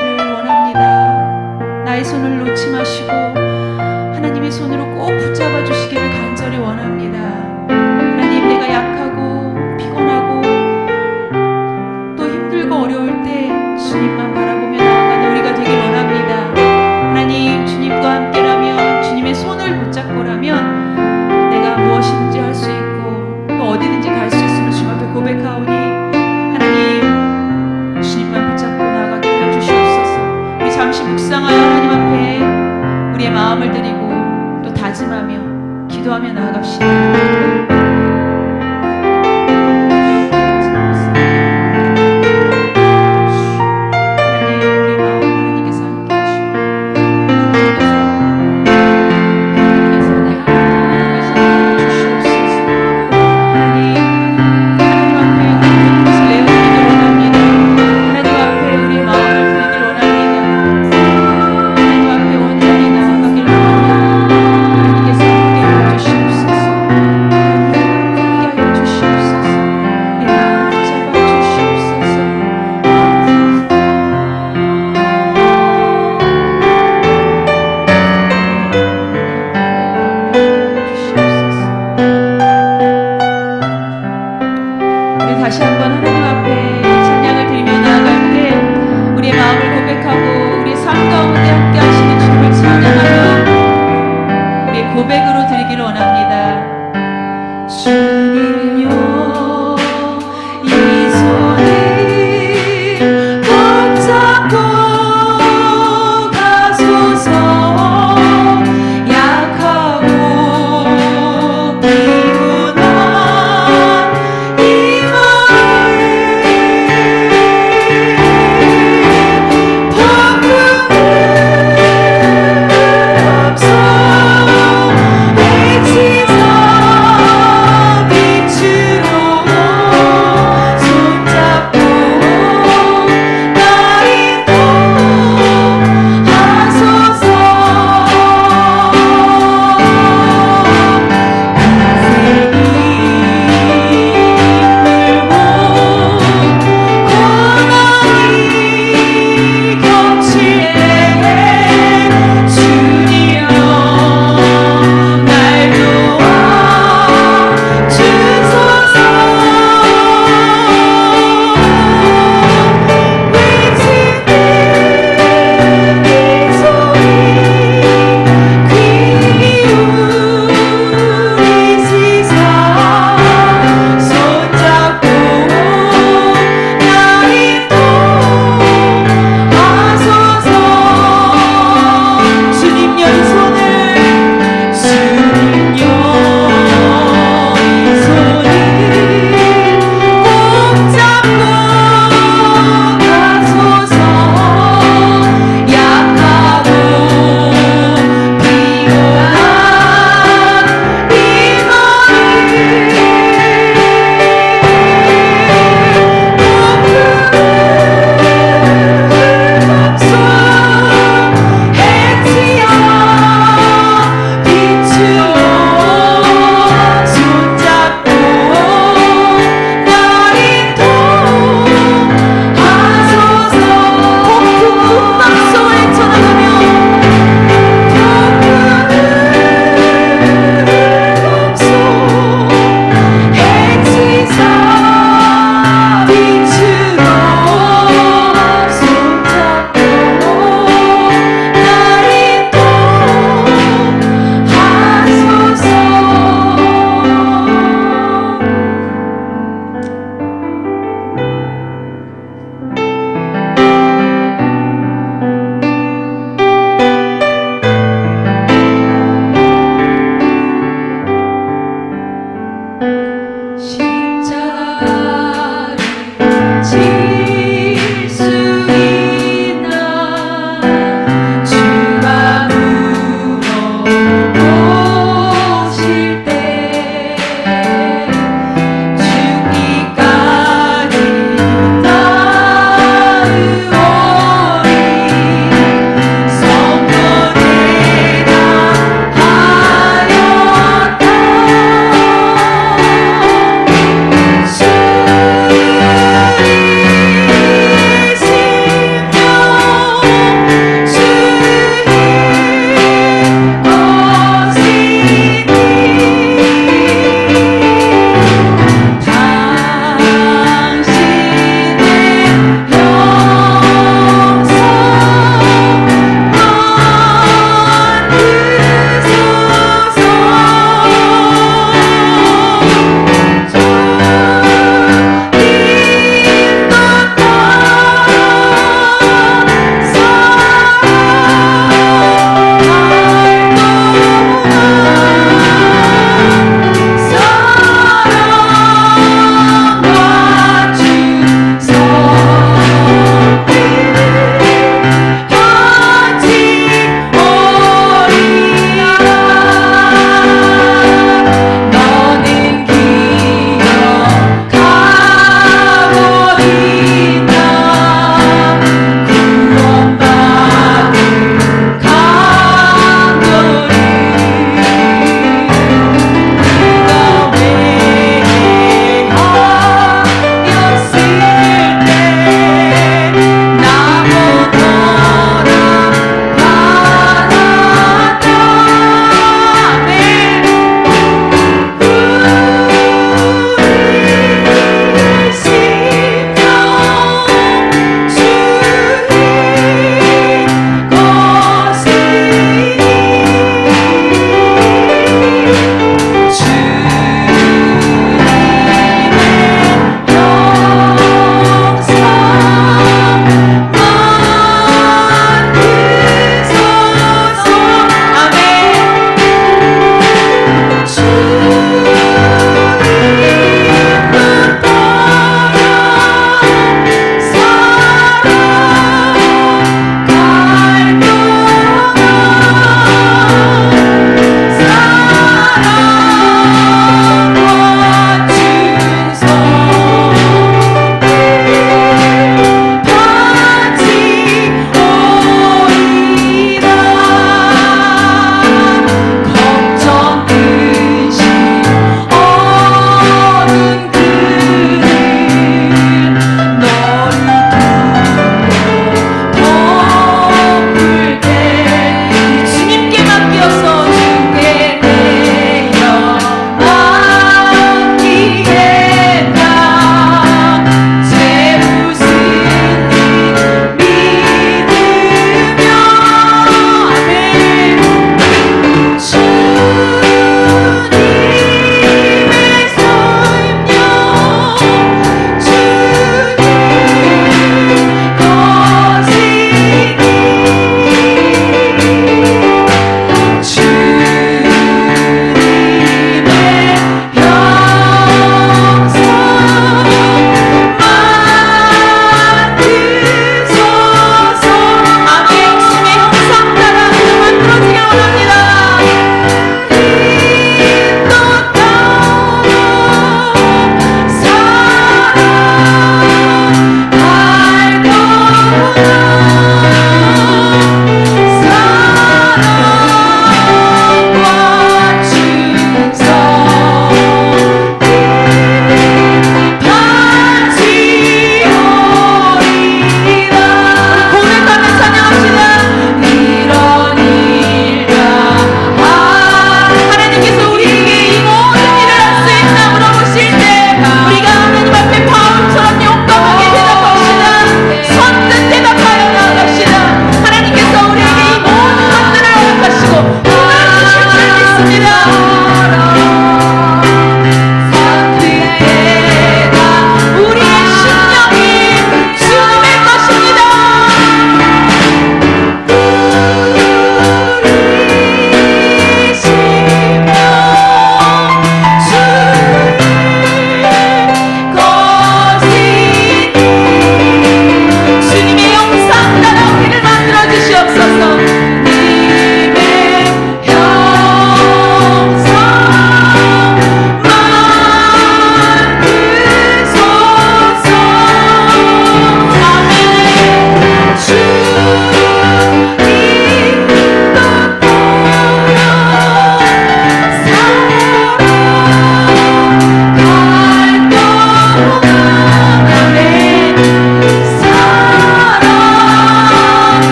주시기를 원합니다. 나의 손을 놓지 마시고 하나님의 손으로 꼭 붙잡아 주시기를 간절히 원합니다. 하나님, 내가 약하고 피곤하고 또 힘들고 어려울 때 주님만 바라보며 나아가는 우리가 되길 원합니다. 하나님, 주님과 함께라면, 주님의 손을 붙잡고라면 내가 무엇이든지 할 수 있고 또 어디든지 갈 수 있음을 주님 앞에 고백하오니 하나님, 주님만 붙잡고 나아가게 하여 주시옵소서. 우리 잠시 묵상하여 하나님 앞에 우리의 마음을 드리고 또 다짐하며 기도하며 나아갑시다. 다시 한번 하나님 앞에 찬양을 드리며 나아갈 때 우리의 마음을 고백하고 우리의 삶 가운데 함께 하시는 주님을 찬양하며 우리의 고백으로 드리기를 원합니다. 주님요, 이 손을 붙잡고 가소서. 약하고 피곤한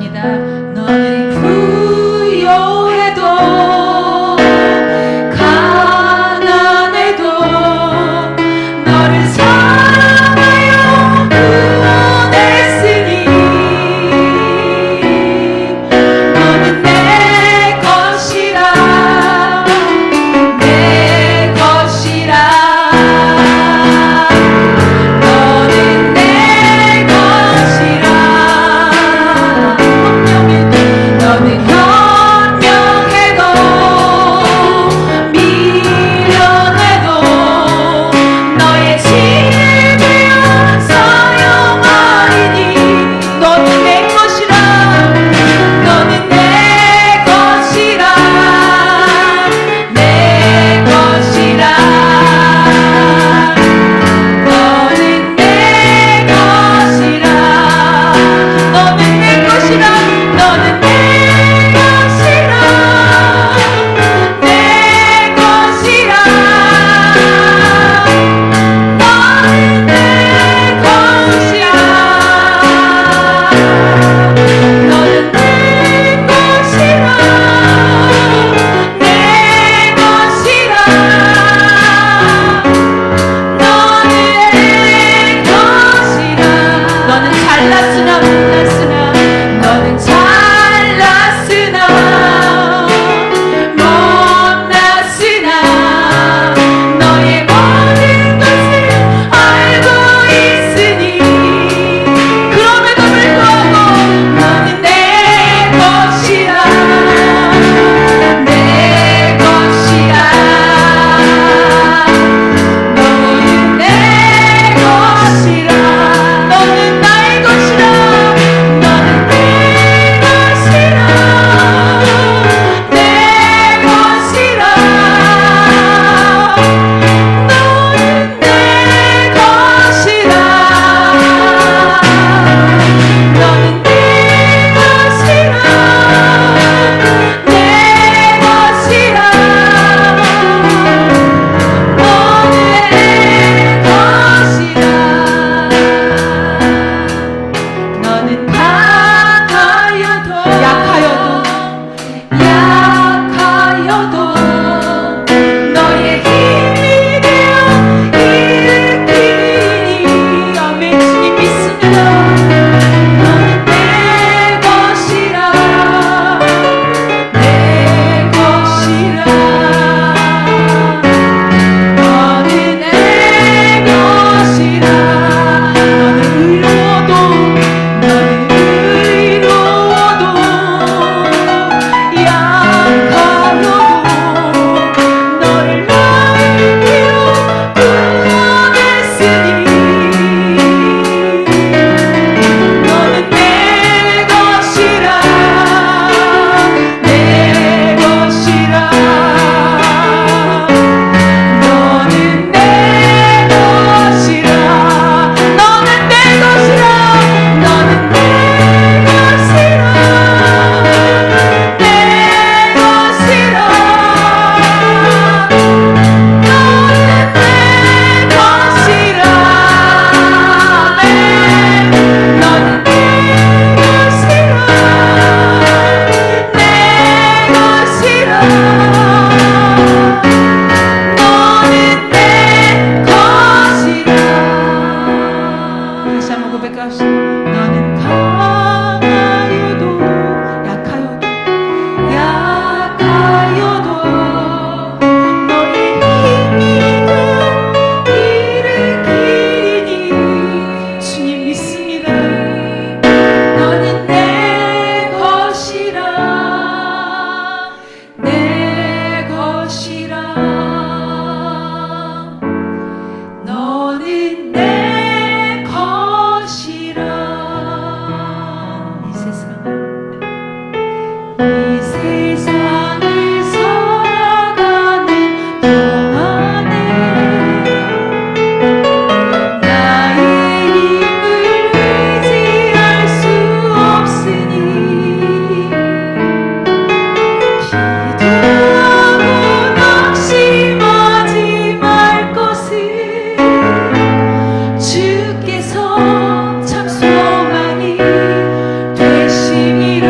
고백합니다. 너는 부요해도 가난해도 너를 사랑하여 구원했으니 너는 내 것이라 내 것이라 너는 내 것이라 너는 현명해도 미련해도 너의 집에야 사용하리니 너는 내 것이라 너는 내 것이라 내 것이라 너는 내 것이라 너는 내 것이라 너는 내 것이라 내 것이라 너는 내 것이야 너는 내 것이라 내 것이라 너는 내 것이라 너는 잘났으나 못났으나 너는 잘났으나 못났으나 너의 모든 것을 알고 있으니 그럼에도 불구하고 너는 내 것이라 내 것이라 너는 내 것이라 너는 나의 것이라 너는 내 것이라 내 것이라 너는 내 것이라 너는 내 것이라 내 것이라 너는 강하여도 약하여도 너의 힘이 되어 일으키니 아멘 주님 믿습니다. 너는 내 것이라 내 것이라 너는 내 것이라 너는 의로워도 약하여도 너를 나의 피로 구원했으니 너는 내 것이라 내 것이라 너는 내 것이라 너는 내 것이라 너는 내 것이라 내 것이라 너는 내 것이라 너는 내 것이라 다시 한번 고백합시다. 너는 강하여도 약하여도 너의 힘이 일으키니 주님 믿습니다. 너는 내 것이라 내 것이라 너는 내 것이라 이 세상을 살아가는 동안에 나의 힘을 의지할 수 없으니 기도하고 낙심하지 말 것을 주께서 참 소망이 되심이라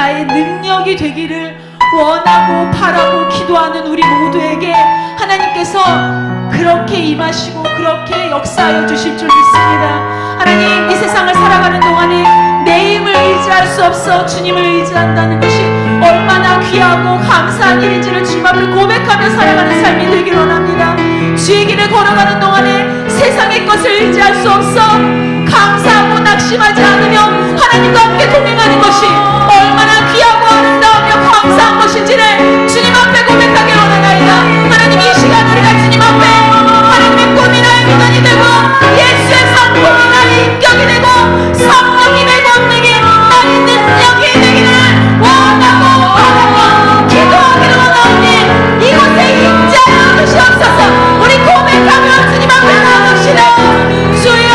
나의 능력이 되기를 원하고 바라고 기도하는 우리 모두에게 하나님께서 그렇게 임하시고 그렇게 역사하여 주실 줄 믿습니다. 하나님, 이 세상을 살아가는 동안에 내 힘을 의지할 수 없어 주님을 의지한다는 것이 얼마나 귀하고 감사한 일인지를 주님 앞에 고백하며 살아가는 삶이 되길 원합니다. 주의 길을 걸어가는 동안에 세상의 것을 의지할 수 없어 감사하고 낙심하지 않으며 하나님과 함께 동행하는 것이 얼마나 귀하고 아름다우며 감사한 것인지를 주님 앞에 고백하길 원하나이다. 하나님, 이 시간 우리가 주님 앞에 하나님의 꿈이 나의 비전이 되고 예수의 성품이 나의 인격이 되고 성령님의 권능이 나의 능력이 되기를 원하고 바라고 기도하기를 원하오니 이곳에 임재하여 주시옵소서. 우리 고백하며 주님 앞에 나아갑시다. 주여,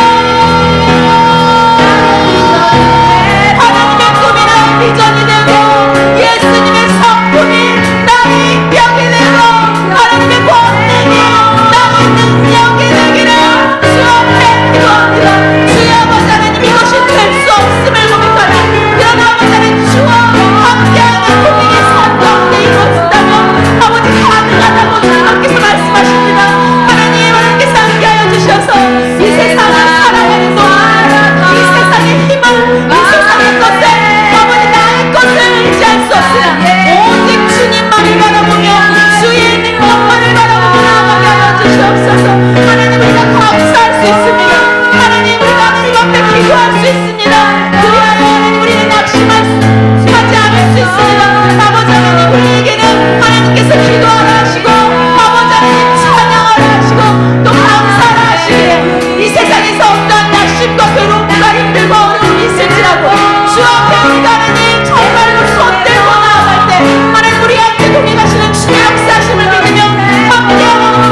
하나님의 꿈이 나의 비전이 되고 예수님의 성품이 나의 인격이 되고 하나님의 권능이 나의 능력이 되기를 주 앞에 기도합니다. 주여 아버지 하나님, 이것이 될 수 없음을 고백하라. 그러나 아버지 하나님, 주와 함께하는 동행의 삶 가운데 이루어진다면 아버지 가능하다고 주님께서 말씀하십니다. 하나님께서 함께하여 주셔서 이 세상을 살아가는 동안 이 세상의 힘을 이 세상의 것을 아버지 나의 것을 의지할 수 없으나 오직 주님만을 바라보며 주의 능력만을 바라보며 나아가게 하여 주시옵소서. 하나님, 우리가 감사할 수 있습니다. 하나님, 우리가 하나님 앞에 기도할 수 있습니다. 그리하여 하나님 우리는 낙심하지 않을 수 있습니다. 아버지 하나님, 우리에게는 하나님께서 기도하라 하시고 아버지 하나님 찬양하라 하시고 또 감사하라 하시기에 이 세상에서 어떠한 낙심과 괴로움과 힘들고 어려움이 있을지라도 주 앞에 우리가 하나님 정말로 손 들고 나아갈 때 하나님 우리한테 동행하시는 주의 역사하심을 믿으며 함께하는 것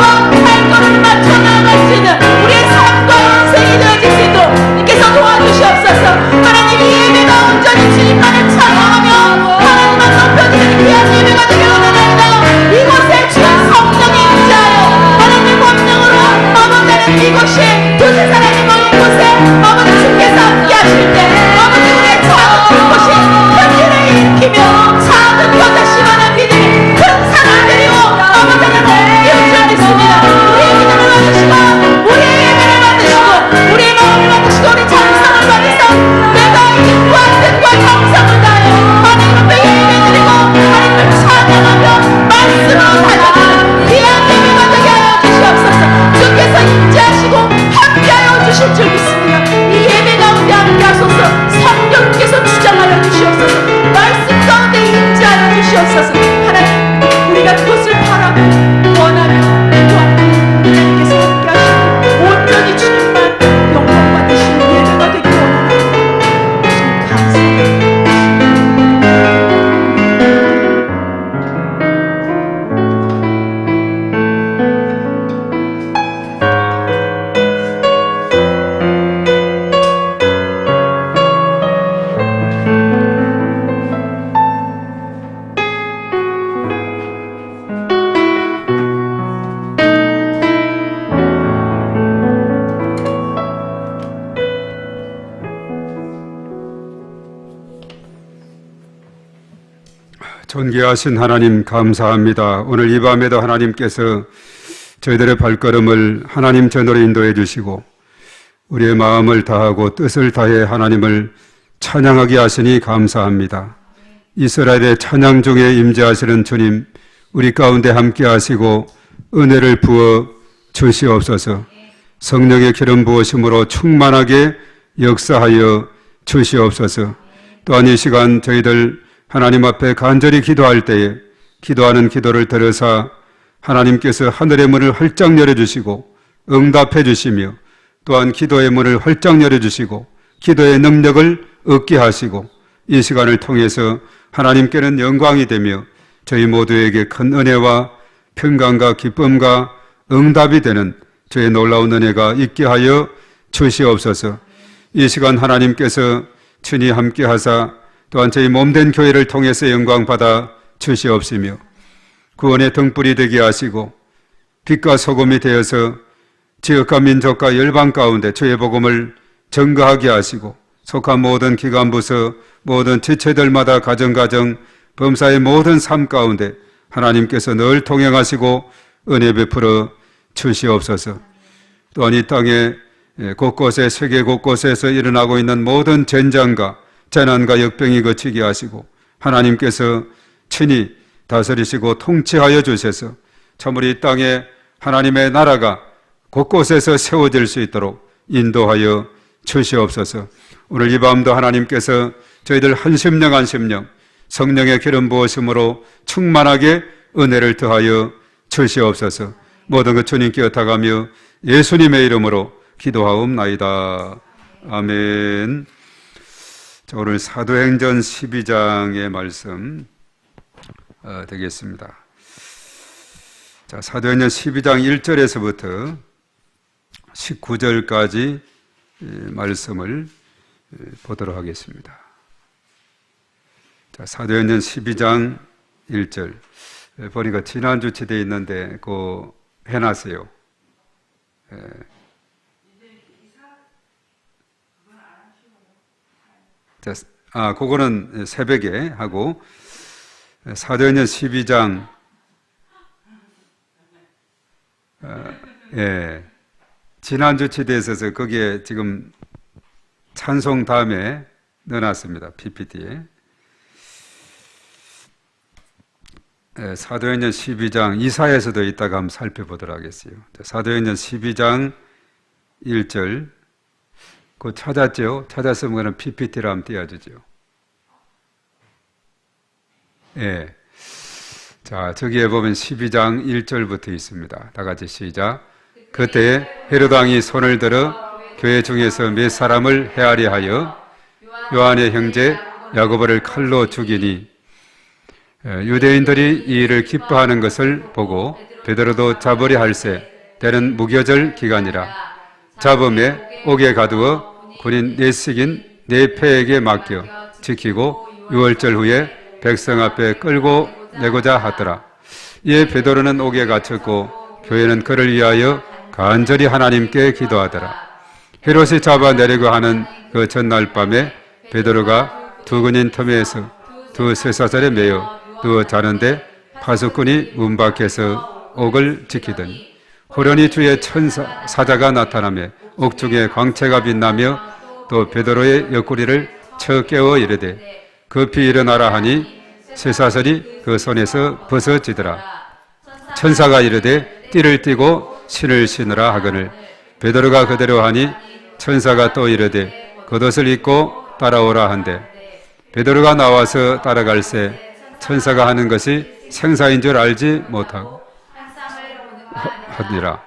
발걸음을 맞춰 나아갈 수 있는 우리의 삶과 인생이 되어질 수 있도록 주님께서 도와주시옵소서. 하나님, 이 예배가 온전히 주님만을 찬양하며 하나님만 높여드리는 귀한 예배가 되길 원하나이다. 이곳에 주의 성령이 임재하여 하나님의 권능으로 아버지 하나님 이곳이 두세 사람이 모인 곳에 아버지 주께서 함께 하실 때 아버지 우리의 작은 곳이 큰 일을 일으키며 작은 겨자씨만한 믿음이 큰 산을 데리고 아버지 하나님 이룰 줄 믿습니다. 우리의 기도를 받으시고 우리의 예배를 받으시고 우리의 마음을 받으시고 우리 찬송을 받으사 내가 이 힘과 뜻과 감사를 다하여 하나님 앞에 예배드리고 하나님을 찬양하며 말씀으로 달려드는 귀한 예배가 되게 하여 주시옵소서. 주께서 임재하시고 함께하여 주실 줄 믿습니다. 이 예배 가운데 함께하소서. 성령께서 주장하여 주시옵소서. 말씀 가운데 임재하여 주시옵소서. 하나님, 우리가 그것을 바라고 원하며 기도하며 하나님께서 함께하시고 온전히 주님만 영광 받으시는 예배가 되길 원합니다. 주님 감사합니다. 존귀하신 하나님 감사합니다. 오늘 이 밤에도 하나님께서 저희들의 발걸음을 하나님 전으로 인도해 주시고 우리의 마음을 다하고 뜻을 다해 하나님을 찬양하게 하시니 감사합니다. 이스라엘의 찬양 중에 임재하시는 주님, 우리 가운데 함께 하시고 은혜를 부어 주시옵소서. 성령의 기름 부으심으로 충만하게 역사하여 주시옵소서. 또한 이 시간 저희들 하나님 앞에 간절히 기도할 때에 기도하는 기도를 들으사 하나님께서 하늘의 문을 활짝 열어주시고 응답해 주시며 또한 기도의 문을 활짝 열어주시고 기도의 능력을 얻게 하시고 이 시간을 통해서 하나님께는 영광이 되며 저희 모두에게 큰 은혜와 평강과 기쁨과 응답이 되는 저의 놀라운 은혜가 있게 하여 주시옵소서. 이 시간 하나님께서 친히 함께 하사 또한 저희 몸된 교회를 통해서 영광 받아 주시옵시며 구원의 등불이 되게 하시고 빛과 소금이 되어서 지역과 민족과 열방 가운데 주의 복음을 증거하게 하시고 속한 모든 기관부서, 모든 지체들마다 가정가정, 범사의 모든 삶 가운데 하나님께서 늘 통행하시고 은혜 베풀어 주시옵소서. 또한 이 땅에 곳곳에, 세계 곳곳에서 일어나고 있는 모든 전쟁과 재난과 역병이 그치게 하시고 하나님께서 친히 다스리시고 통치하여 주셔서 참으로 이 땅에 하나님의 나라가 곳곳에서 세워질 수 있도록 인도하여 주시옵소서. 오늘 이 밤도 하나님께서 저희들 한 심령 한 심령 성령의 기름 부으심으로 충만하게 은혜를 더하여 주시옵소서. 모든 것 주님께 의탁하며 예수님의 이름으로 기도하옵나이다. 아멘. 자, 오늘 사도행전 12장의 말씀 되겠습니다. 자, 사도행전 12장 1절에서부터 19절까지 말씀을 보도록 하겠습니다. 자, 사도행전 12장 1절 보니까 지난주 치되어 있는데 그거 해놨어요. 자, 그거는 새벽에 하고 사도행전 12장 지난주 치되어 있어서 거기에 지금 찬송 다음에 넣어놨습니다. PPT에. 사도행전 12장 이사야에서도 이따가 한번 살펴보도록 하겠어요. 사도행전 12장 1절 그거 찾았죠? 찾았으면 그는 PPT를 한번 띄워주죠. 예. 자, 저기에 보면 12장 1절부터 있습니다. 다 같이 시작. 그때 헤롯 왕이 손을 들어 교회 중에서 몇 사람을 헤아려 하여 요한의 형제 야고보를 칼로 죽이니 유대인들이 이 일을 기뻐하는 것을 보고 베드로도 잡으려 할세 때는 무교절 기간이라 잡음에 옥에 가두어 군인 넷씩인 네 패에게 맡겨 지키고 6월절 후에 백성 앞에 끌고 내고자 하더라. 이에 베드로는 옥에 갇혔고 교회는 그를 위하여 간절히 하나님께 기도하더라. 헤롯이 잡아내려고 하는 그 전날 밤에 베드로가 두 군인 틈에서 두 쇠사슬에 매여 누워 자는데 파수꾼이 문 밖에서 옥을 지키더니 호련히 주의 천사 사자가 나타나며 옥중에 광채가 빛나며 또 베드로의 옆구리를 쳐 깨워 이르되 급히 일어나라 하니 쇠사슬이 그 손에서 벗어지더라. 천사가 이르되 띠를 띠고 신을 신으라 하거늘 베드로가 그대로 하니 천사가 또 이르되 겉옷을 입고 따라오라 한대 베드로가 나와서 따라갈새 천사가 하는 것이 생사인 줄 알지 못하고 하니라.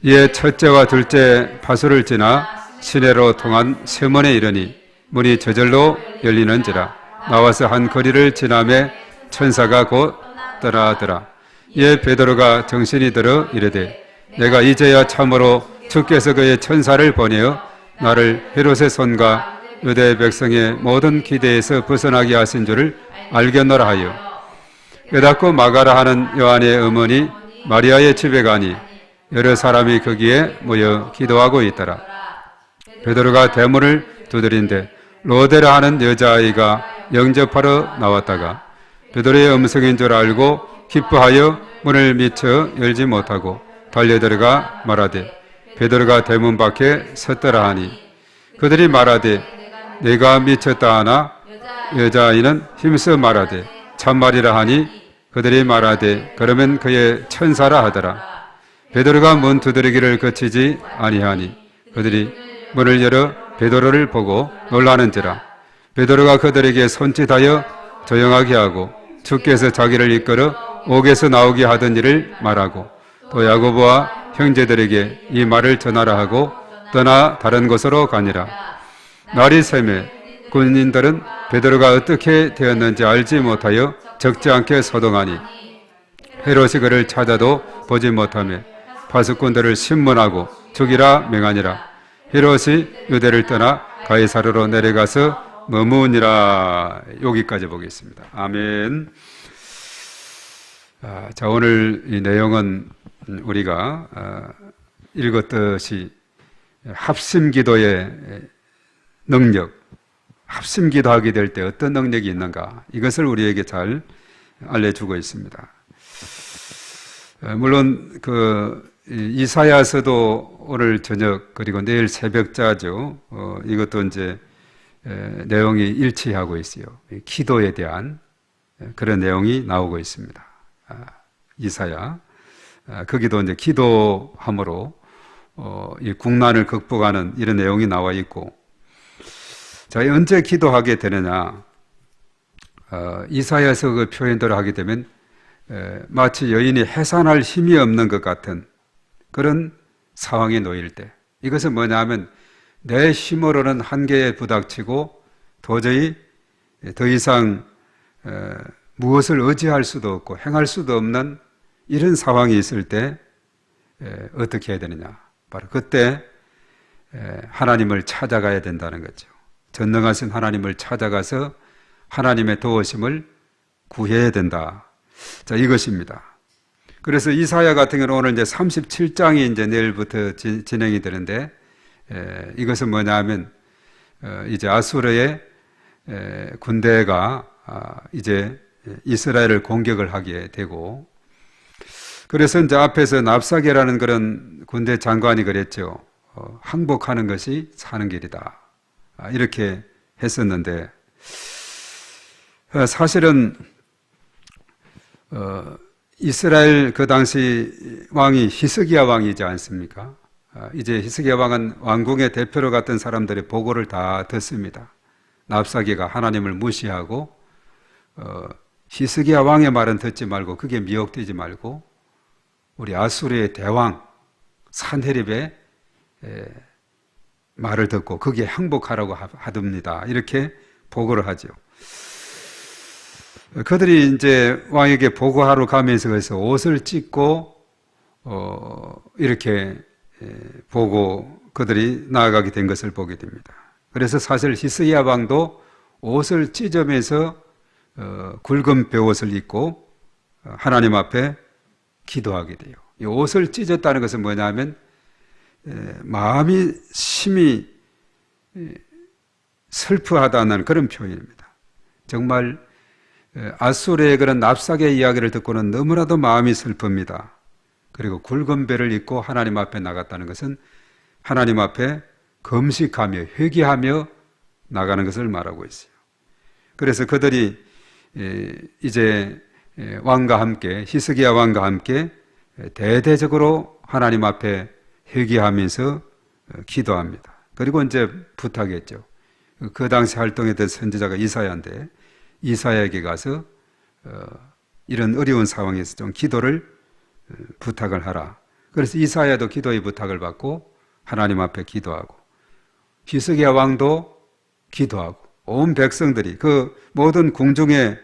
이에 첫째와 둘째 파수를 지나 시내로 통한 세문에 이르니 문이 저절로 열리는지라. 나와서 한 거리를 지나매 천사가 곧 떠나더라. 이에 베드로가 정신이 들어 이르되 내가 이제야 참으로 주께서 그의 천사를 보내어 나를 헤롯의 손과 유대 백성의 모든 기대에서 벗어나게 하신 줄을 알겠노라 하여 깨닫고 마가라 하는 요한의 어머니 마리아의 집에 가니 여러 사람이 거기에 모여 기도하고 있더라. 베드로가 대문을 두드린데 로데라 하는 여자아이가 영접하러 나왔다가 베드로의 음성인 줄 알고 기뻐하여 문을 미쳐 열지 못하고 달려들어가 말하되 베드로가 대문 밖에 섰더라 하니 그들이 말하되 내가 미쳤다 하나 여자아이는 힘써 말하되 참말이라 하니 그들이 말하되 그러면 그의 천사라 하더라. 베드로가 문 두드리기를 그치지 아니하니 그들이 문을 열어 베드로를 보고 놀라는지라. 베드로가 그들에게 손짓하여 조용하게 하고 주께서 자기를 이끌어 옥에서 나오게 하던 일을 말하고 또 야고보와 형제들에게 이 말을 전하라 하고 떠나 다른 곳으로 가니라. 날이 새매 군인들은 베드로가 어떻게 되었는지 알지 못하여 적지 않게 소동하니 헤롯이 그를 찾아도 보지 못하며 파수꾼들을 신문하고 죽이라 명하니라. 헤롯이 유대를 떠나 가이사르로 내려가서 머무니라. 여기까지 보겠습니다. 아멘. 자, 오늘 이 내용은 우리가 읽었듯이 합심기도의 능력, 합심 기도하게 될 때 어떤 능력이 있는가, 이것을 우리에게 잘 알려주고 있습니다. 물론 이사야서도 오늘 저녁 그리고 내일 새벽자죠. 이것도 이제 내용이 일치하고 있어요. 기도에 대한 그런 내용이 나오고 있습니다. 이사야. 거기도 이제 기도함으로 이 국난을 극복하는 이런 내용이 나와 있고, 자, 언제 기도하게 되느냐? 이사야서 그 표현대로 하게 되면 마치 여인이 해산할 힘이 없는 것 같은 그런 상황에 놓일 때, 이것은 뭐냐 하면 내 힘으로는 한계에 부닥치고 도저히 더 이상 무엇을 의지할 수도 없고 행할 수도 없는 이런 상황이 있을 때 어떻게 해야 되느냐? 바로 그때 하나님을 찾아가야 된다는 거죠. 전능하신 하나님을 찾아가서 하나님의 도우심을 구해야 된다. 자, 이것입니다. 그래서 이사야 같은 경우는 오늘 이제 37장이 이제 내일부터 진행이 되는데, 이것은 뭐냐 하면, 이제 아수르의 군대가 이제 이스라엘을 공격을 하게 되고, 그래서 이제 앞에서 납사게라는 그런 군대 장관이 그랬죠. 항복하는 것이 사는 길이다. 이렇게 했었는데, 사실은 이스라엘 그 당시 왕이 히스기야 왕이지 않습니까? 이제 히스기야 왕은 왕궁의 대표로 갔던 사람들의 보고를 다 듣습니다. 납사게가 하나님을 무시하고 히스기야 왕의 말은 듣지 말고 그게 미혹되지 말고 우리 아수르의 대왕 산헤립의 말을 듣고 거기에 항복하라고 하듭니다. 이렇게 보고를 하죠. 그들이 이제 왕에게 보고하러 가면서 그래서 옷을 찢고 이렇게 보고 그들이 나아가게 된 것을 보게 됩니다. 그래서 사실 히스기야 왕도 옷을 찢으면서 굵은 베옷을 입고 하나님 앞에 기도하게 돼요. 이 옷을 찢었다는 것은 뭐냐면 마음이 심히 슬퍼하다는 그런 표현입니다. 정말 아수르의 그런 납사게 이야기를 듣고는 너무나도 마음이 슬픕니다. 그리고 굵은 배를 입고 하나님 앞에 나갔다는 것은 하나님 앞에 금식하며 회개하며 나가는 것을 말하고 있어요. 그래서 그들이 이제 왕과 함께 히스기야 왕과 함께 대대적으로 하나님 앞에 회개하면서 기도합니다. 그리고 이제 부탁했죠. 그 당시 활동했던 선지자가 이사야인데 이사야에게 가서 이런 어려운 상황에서 좀 기도를 부탁을 하라. 그래서 이사야도 기도의 부탁을 받고 하나님 앞에 기도하고 히스기야 왕도 기도하고 온 백성들이 그 모든 궁중에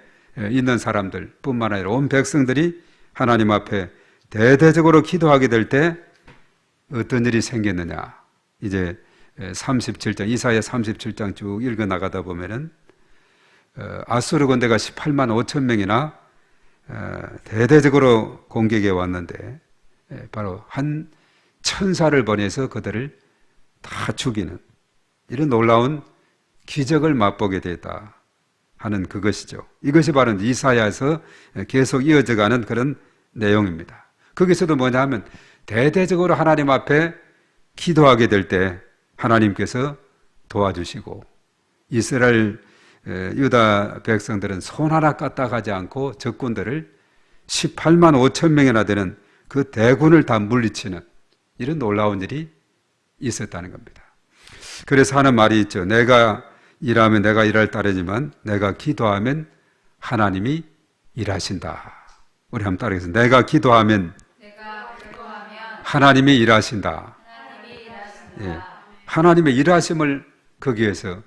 있는 사람들 뿐만 아니라 온 백성들이 하나님 앞에 대대적으로 기도하게 될 때 어떤 일이 생겼느냐. 이제 37장 이사야 37장 쭉 읽어 나가다 보면은 아수르 군대가 18만 5천 명이나 대대적으로 공격해 왔는데 바로 한 천사를 보내서 그들을 다 죽이는 이런 놀라운 기적을 맛보게 됐다 하는 그것이죠. 이것이 바로 이사야에서 계속 이어져가는 그런 내용입니다. 거기서도 뭐냐 하면 대대적으로 하나님 앞에 기도하게 될 때 하나님께서 도와주시고 이스라엘 유다 백성들은 손 하나 까딱하지 않고 적군들을 18만 5천 명이나 되는 그 대군을 다 물리치는 이런 놀라운 일이 있었다는 겁니다. 그래서 하는 말이 있죠. 내가 일하면 내가 일할 따르지만 내가 기도하면 하나님이 일하신다. 우리 한번 따르겠습니다. 내가 기도하면 하나님이 일하신다. 예, 하나님의 일하심을 거기에서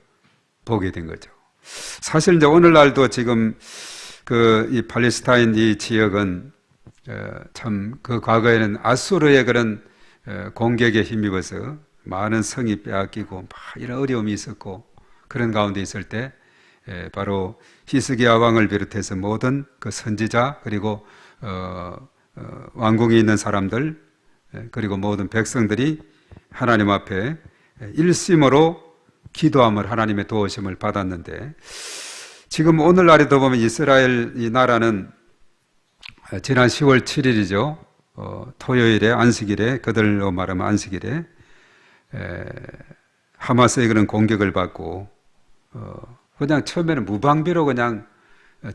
보게 된 거죠. 사실 이제 오늘날도 지금 이 팔레스타인 이 지역은 참 그 과거에는 아수르의 그런 공격에 힘입어서 많은 성이 빼앗기고 막 이런 어려움이 있었고 그런 가운데 있을 때 바로 히스기야 왕을 비롯해서 모든 그 선지자 그리고 왕궁에 있는 사람들 그리고 모든 백성들이 하나님 앞에 일심으로 기도함을 하나님의 도우심을 받았는데, 지금 오늘날에도 보면 이스라엘 이 나라는 지난 10월 7일이죠. 토요일에 안식일에, 그들로 말하면 안식일에 하마스의 그런 공격을 받고 그냥 처음에는 무방비로 그냥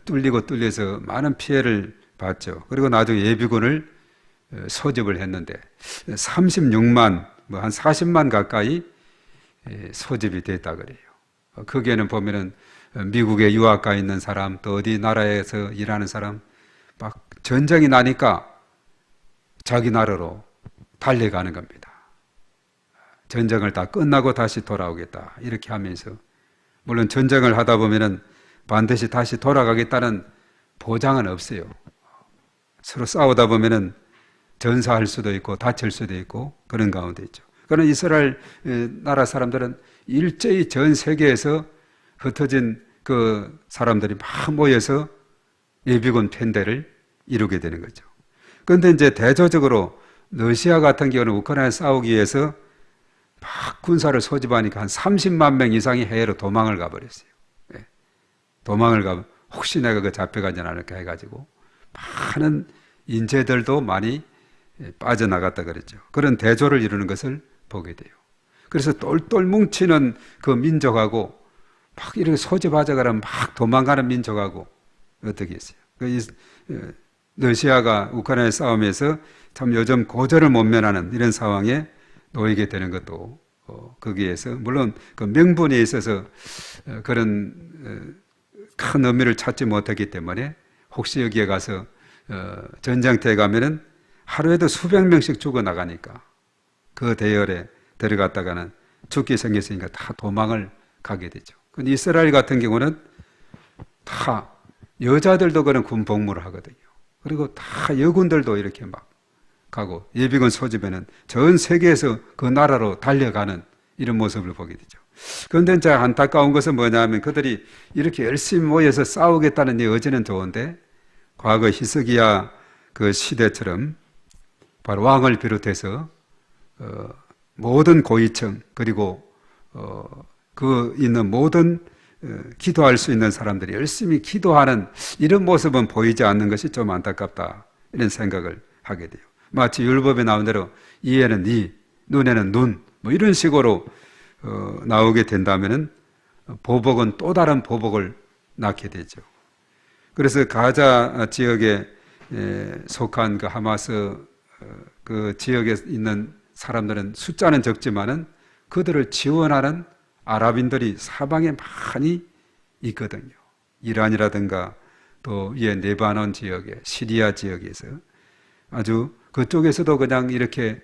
뚫려서 많은 피해를 봤죠. 그리고 나중에 예비군을 소집을 했는데 36만, 한 40만 가까이 소집이 됐다 그래요. 거기에는 보면은 미국에 유학 가 있는 사람, 또 어디 나라에서 일하는 사람, 막 전쟁이 나니까 자기 나라로 달려가는 겁니다. 전쟁을 다 끝나고 다시 돌아오겠다 이렇게 하면서, 물론 전쟁을 하다 보면은 반드시 다시 돌아가겠다는 보장은 없어요. 서로 싸우다 보면은 전사할 수도 있고 다칠 수도 있고 그런 가운데 있죠. 그러나 이스라엘 나라 사람들은 일제히 전 세계에서 흩어진 그 사람들이 막 모여서 예비군 편대를 이루게 되는 거죠. 그런데 이제 대조적으로 러시아 같은 경우는 우크라이나 싸우기 위해서 막 군사를 소집하니까 한 30만 명 이상이 해외로 도망을 가버렸어요. 도망을 가면 혹시 내가 그 잡혀가지 않을까 해가지고 많은 인재들도 많이 빠져나갔다 그랬죠. 그런 대조를 이루는 것을 보게 돼요. 그래서 똘똘 뭉치는 그 민족하고 막 이렇게 소집하자 그러면 막 도망가는 민족하고 어떻게 했어요? 러시아가 우크라이나 싸움에서 참 요즘 고전을 못 면하는 이런 상황에 놓이게 되는 것도 거기에서, 물론 그 명분에 있어서 그런 큰 의미를 찾지 못했기 때문에 혹시 여기에 가서 전쟁터에 가면은 하루에도 수백 명씩 죽어나가니까 그 대열에 들어갔다가는 죽기 생겼으니까 다 도망을 가게 되죠. 근데 이스라엘 같은 경우는 다 여자들도 그런 군 복무를 하거든요. 그리고 다 여군들도 이렇게 막 가고 예비군 소집에는 전 세계에서 그 나라로 달려가는 이런 모습을 보게 되죠. 그런데 이제 안타까운 것은 뭐냐면 그들이 이렇게 열심히 모여서 싸우겠다는 이 의지는 좋은데 과거 히스기야 그 시대처럼 바로 왕을 비롯해서 모든 고위층 그리고 그 있는 모든 기도할 수 있는 사람들이 열심히 기도하는 이런 모습은 보이지 않는 것이 좀 안타깝다 이런 생각을 하게 돼요. 마치 율법에 나온 대로 이에는 이, 눈에는 눈, 뭐 이런 식으로 나오게 된다면은 보복은 또 다른 보복을 낳게 되죠. 그래서 가자 지역에 속한 그 하마스 그 지역에 있는 사람들은 숫자는 적지만은 그들을 지원하는 아랍인들이 사방에 많이 있거든요. 이란이라든가 또 이 레바논 지역에, 시리아 지역에서 아주 그쪽에서도 그냥 이렇게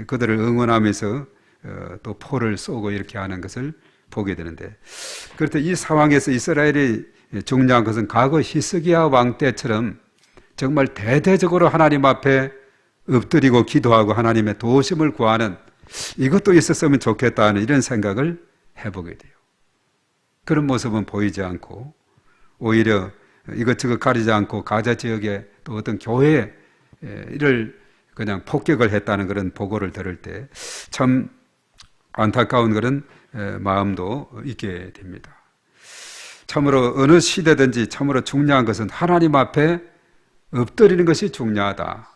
그들을 응원하면서 또 포를 쏘고 이렇게 하는 것을 보게 되는데, 그런데 이 상황에서 이스라엘이 중요한 것은 과거 히스기야 왕 때처럼 정말 대대적으로 하나님 앞에 엎드리고 기도하고 하나님의 도우심을 구하는 이것도 있었으면 좋겠다는 이런 생각을 해보게 돼요. 그런 모습은 보이지 않고 오히려 이것저것 가리지 않고 가자 지역에 또 어떤 교회를 그냥 폭격을 했다는 그런 보고를 들을 때 참 안타까운 그런 마음도 있게 됩니다. 참으로 어느 시대든지 참으로 중요한 것은 하나님 앞에 엎드리는 것이 중요하다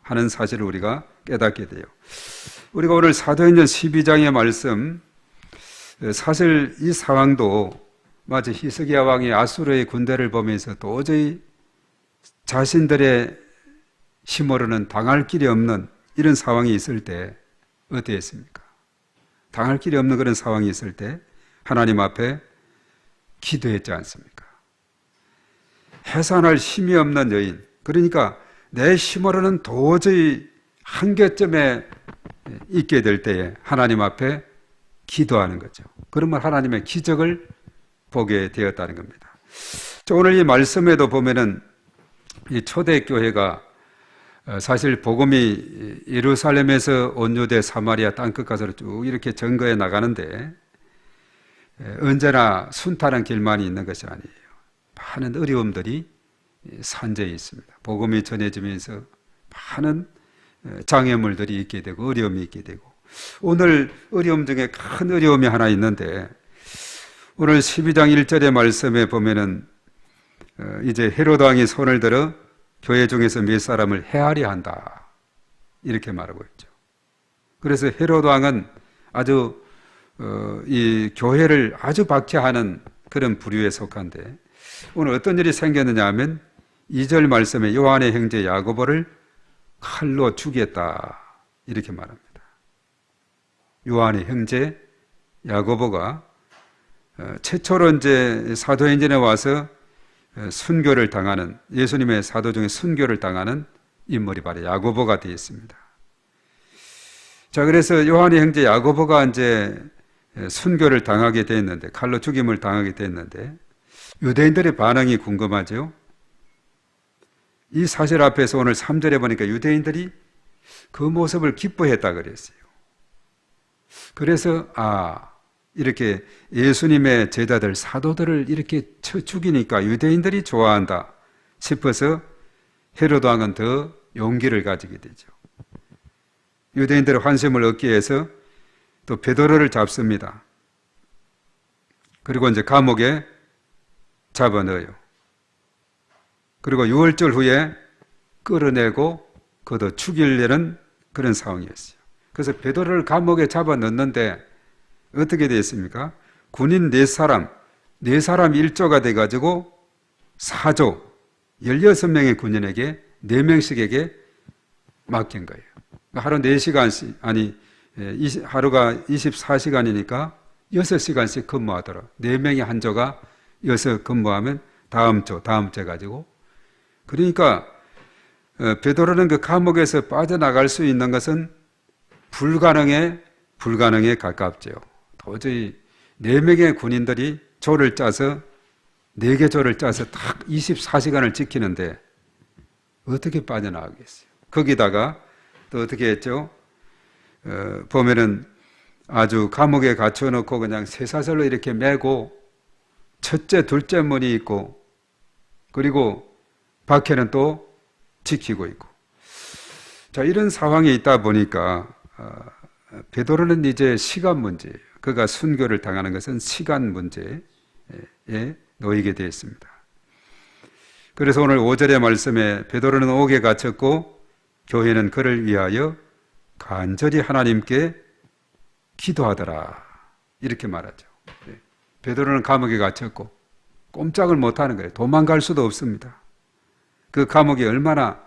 하는 사실을 우리가 깨닫게 돼요. 우리가 오늘 사도행전 12장의 말씀, 사실 이 상황도 마치 히스기야 왕이 아수르의 군대를 보면서 도저히 자신들의 힘으로는 당할 길이 없는 이런 상황이 있을 때 어땠습니까? 당할 길이 없는 그런 상황이 있을 때 하나님 앞에 기도했지 않습니까? 해산할 힘이 없는 여인, 그러니까 내 힘으로는 도저히 한계점에 있게 될 때에 하나님 앞에 기도하는 거죠. 그러면 하나님의 기적을 보게 되었다는 겁니다. 오늘 이 말씀에도 보면은 이 초대교회가 사실 복음이 예루살렘에서 온 유대 사마리아 땅끝까지 쭉 이렇게 전거해 나가는데 언제나 순탄한 길만이 있는 것이 아니에요. 많은 어려움들이 산재해 있습니다. 복음이 전해지면서 많은 장애물들이 있게 되고 어려움이 있게 되고, 오늘 어려움 중에 큰 어려움이 하나 있는데 오늘 12장 1절의 말씀에 보면은 이제 헤로드 왕이 손을 들어 교회 중에서 몇 사람을 해하려 한다 이렇게 말하고 있죠. 그래서 헤로드 왕은 아주 이 교회를 아주 박해하는 그런 부류에 속한데 오늘 어떤 일이 생겼느냐 하면 2절 말씀에 요한의 형제 야고보를 칼로 죽였다 이렇게 말합니다. 요한의 형제 야고보가 최초로 이제 사도행전에 와서 순교를 당하는 예수님의 사도 중에 순교를 당하는 인물이 바로 야고보가 되어 있습니다. 자, 그래서 요한의 형제 야고보가 이제 순교를 당하게 됐는데 칼로 죽임을 당하게 됐는데 유대인들의 반응이 궁금하죠. 이 사실 앞에서 오늘 3절에 보니까 유대인들이 그 모습을 기뻐했다 그랬어요. 그래서 이렇게 예수님의 제자들 사도들을 이렇게 쳐 죽이니까 유대인들이 좋아한다 싶어서 헤로드 왕은 더 용기를 가지게 되죠. 유대인들의 환심을 얻기 위해서 또 베드로를 잡습니다. 그리고 이제 감옥에 잡아넣어요. 그리고 6월절 후에 끌어내고 그도 죽이려는 그런 상황이었어요. 그래서 베드로를 감옥에 잡아넣는데 어떻게 되었습니까? 군인 4사람 1조가 돼가지고 4조 16명의 군인에게 4명씩에게 맡긴 거예요. 하루 4시간씩 하루가 24시간이니까 6시간씩 근무하더라. 4명의 한 조가 6 근무하면 다음 조 가지고 그러니까 베드로는 그 감옥에서 빠져나갈 수 있는 것은 불가능에 가깝죠. 도저히 4명의 군인들이 조를 짜서 4개 조를 짜서 딱 24시간을 지키는데 어떻게 빠져나가겠어요? 거기다가 또 어떻게 했죠? 보면은 아주 감옥에 갇혀놓고 그냥 쇠사슬로 이렇게 매고 첫째, 둘째 문이 있고 그리고 밖에는 또 지키고 있고 자 이런 상황에 있다 보니까 베드로는 이제 시간 문제예요. 그가 순교를 당하는 것은 시간 문제에 놓이게 되어 있습니다. 그래서 오늘 5절의 말씀에 베드로는 옥에 갇혔고 교회는 그를 위하여 간절히 하나님께 기도하더라 이렇게 말하죠. 베드로는 감옥에 갇혔고 꼼짝을 못하는 거예요. 도망갈 수도 없습니다. 그 감옥이 얼마나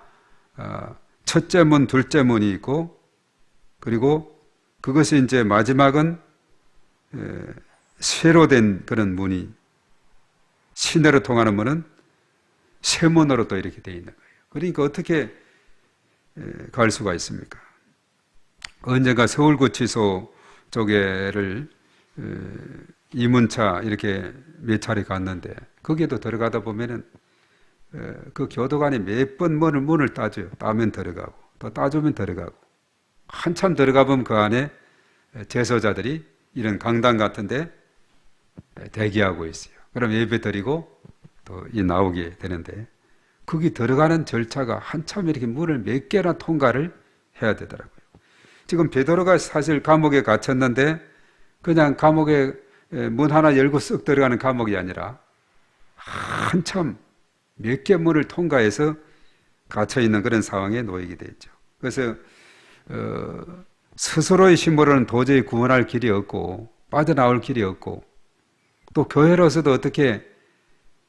첫째 문, 둘째 문이 있고 그리고 그것이 이제 마지막은 쇠로 된 그런 문이 시내로 통하는 문은 쇠문으로 또 이렇게 되어 있는 거예요. 그러니까 어떻게 갈 수가 있습니까? 언젠가 서울구치소 쪽에를 이문차 이렇게 몇 차례 갔는데 거기에도 들어가다 보면은 그 교도관이 몇 번 문을 따줘요. 따면 들어가고 또 따주면 들어가고 한참 들어가 보면 그 안에 제소자들이 이런 강당 같은데 대기하고 있어요. 그럼 예배 드리고 또 나오게 되는데 거기 들어가는 절차가 한참 이렇게 문을 몇 개나 통과를 해야 되더라고요. 지금 베드로가 사실 감옥에 갇혔는데 그냥 감옥에 문 하나 열고 쓱 들어가는 감옥이 아니라 한참 몇 개 문을 통과해서 갇혀있는 그런 상황에 놓이게 되죠. 그래서 스스로의 힘으로는 도저히 구원할 길이 없고 빠져나올 길이 없고 또 교회로서도 어떻게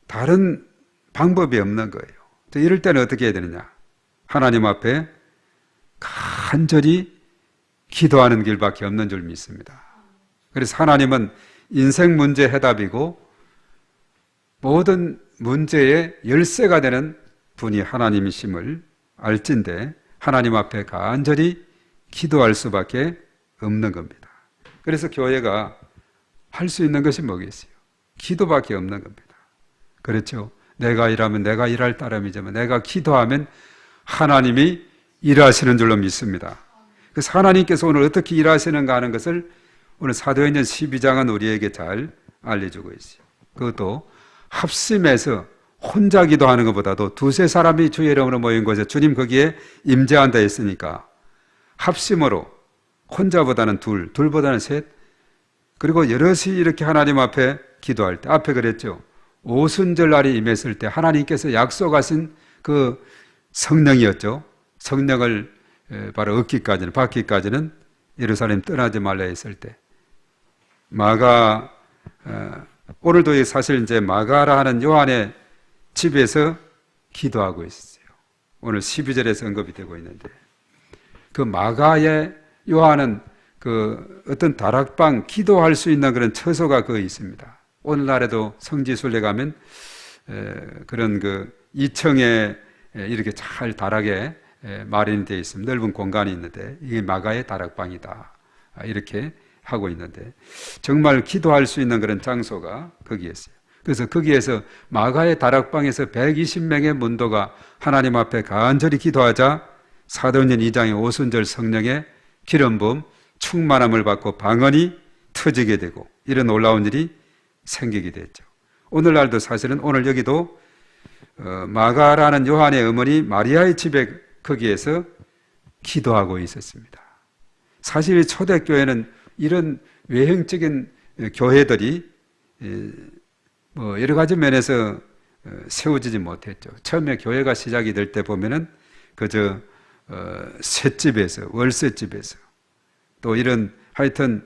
다른 방법이 없는 거예요. 이럴 때는 어떻게 해야 되느냐? 하나님 앞에 간절히 기도하는 길밖에 없는 줄 믿습니다. 그래서 하나님은 인생 문제 해답이고 모든 문제의 열쇠가 되는 분이 하나님이심을 알진데 하나님 앞에 간절히 기도할 수밖에 없는 겁니다. 그래서 교회가 할 수 있는 것이 뭐겠어요? 기도밖에 없는 겁니다. 그렇죠? 내가 일하면 내가 일할 따름이지만 내가 기도하면 하나님이 일하시는 줄로 믿습니다. 그래서 하나님께서 오늘 어떻게 일하시는가 하는 것을 오늘 사도행전 12장은 우리에게 잘 알려주고 있어요. 그것도 합심해서 혼자 기도하는 것보다도 두세 사람이 주의 이름으로 모인 곳에 주님 거기에 임재한다 했으니까 합심으로 혼자보다는 둘보다는 셋 그리고 여럿이 이렇게 하나님 앞에 기도할 때 앞에 그랬죠. 오순절날이 임했을 때 하나님께서 약속하신 그 성령이었죠. 성령을 바로 얻기까지는, 받기까지는 예루살렘 떠나지 말라 했을 때 마가, 오늘도 사실 이제 마가라 하는 요한의 집에서 기도하고 있어요. 오늘 12절에서 언급이 되고 있는데 그 마가의 요한은 그 어떤 다락방 기도할 수 있는 그런 처소가 거기 있습니다. 오늘날에도 성지순례 가면 그런 그 2층에 이렇게 잘 다락에 마련이 되어 있습니다. 넓은 공간이 있는데 이게 마가의 다락방이다 이렇게 하고 있는데 정말 기도할 수 있는 그런 장소가 거기였어요. 그래서 거기에서 마가의 다락방에서 120명의 문도가 하나님 앞에 간절히 기도하자 사도행전 2장의 오순절 성령의 기름 부음 충만함을 받고 방언이 터지게 되고 이런 놀라운 일이 생기게 됐죠. 오늘날도 사실은 오늘 여기도 마가라는 요한의 어머니 마리아의 집에 거기에서 기도하고 있었습니다. 사실 초대교회는 이런 외형적인 교회들이 뭐 여러 가지 면에서 세워지지 못했죠. 처음에 교회가 시작이 될 때 보면은 그저 셋집에서, 월세집에서 또 이런 하여튼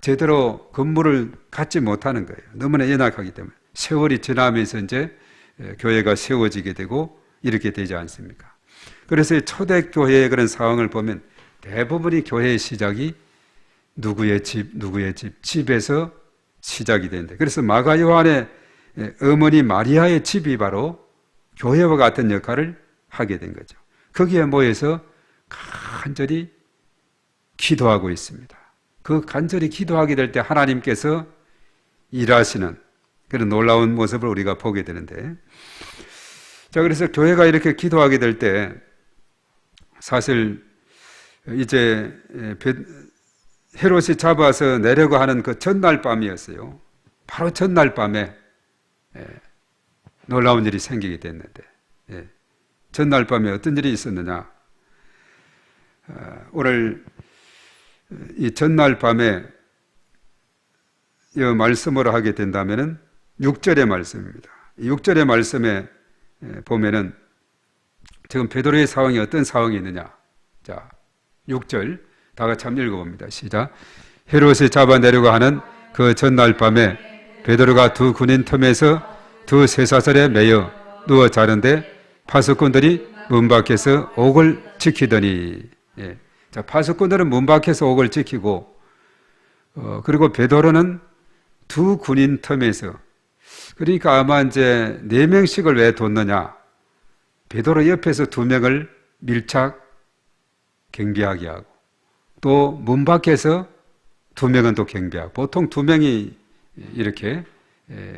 제대로 건물을 갖지 못하는 거예요. 너무나 연약하기 때문에 세월이 지나면서 이제 교회가 세워지게 되고 이렇게 되지 않습니까? 그래서 초대교회의 그런 상황을 보면 대부분이 교회의 시작이 누구의 집에서 시작이 되는데 그래서 마가 요한의 어머니 마리아의 집이 바로 교회와 같은 역할을 하게 된 거죠. 거기에 모여서 간절히 기도하고 있습니다. 그 간절히 기도하게 될 때 하나님께서 일하시는 그런 놀라운 모습을 우리가 보게 되는데 자 그래서 교회가 이렇게 기도하게 될 때 사실 이제 헤롯이 잡아서 내려고 하는 그 전날 밤이었어요. 바로 전날 밤에 놀라운 일이 생기게 됐는데 전날 밤에 어떤 일이 있었느냐 오늘 이 전날 밤에 이 말씀으로 하게 된다면은 6절의 말씀입니다. 6절의 말씀에 보면은 지금 베드로의 상황이 어떤 상황이 있느냐 자 6절 다 같이 한번 읽어봅니다. 시작. 헤롯이 잡아내려고 하는 그 전날 밤에 베드로가 두 군인 틈에서 두 쇠사슬에 매여 누워 자는데 파수꾼들이 문 밖에서 옥을 지키더니 자 파수꾼들은 문 밖에서 옥을 지키고 그리고 베드로는 두 군인 틈에서 그러니까 아마 이제 4명씩을 왜 뒀느냐 베드로 옆에서 2명을 밀착 경비하게 하고 또 문 밖에서 2명은 또 경비하고 보통 2명이 이렇게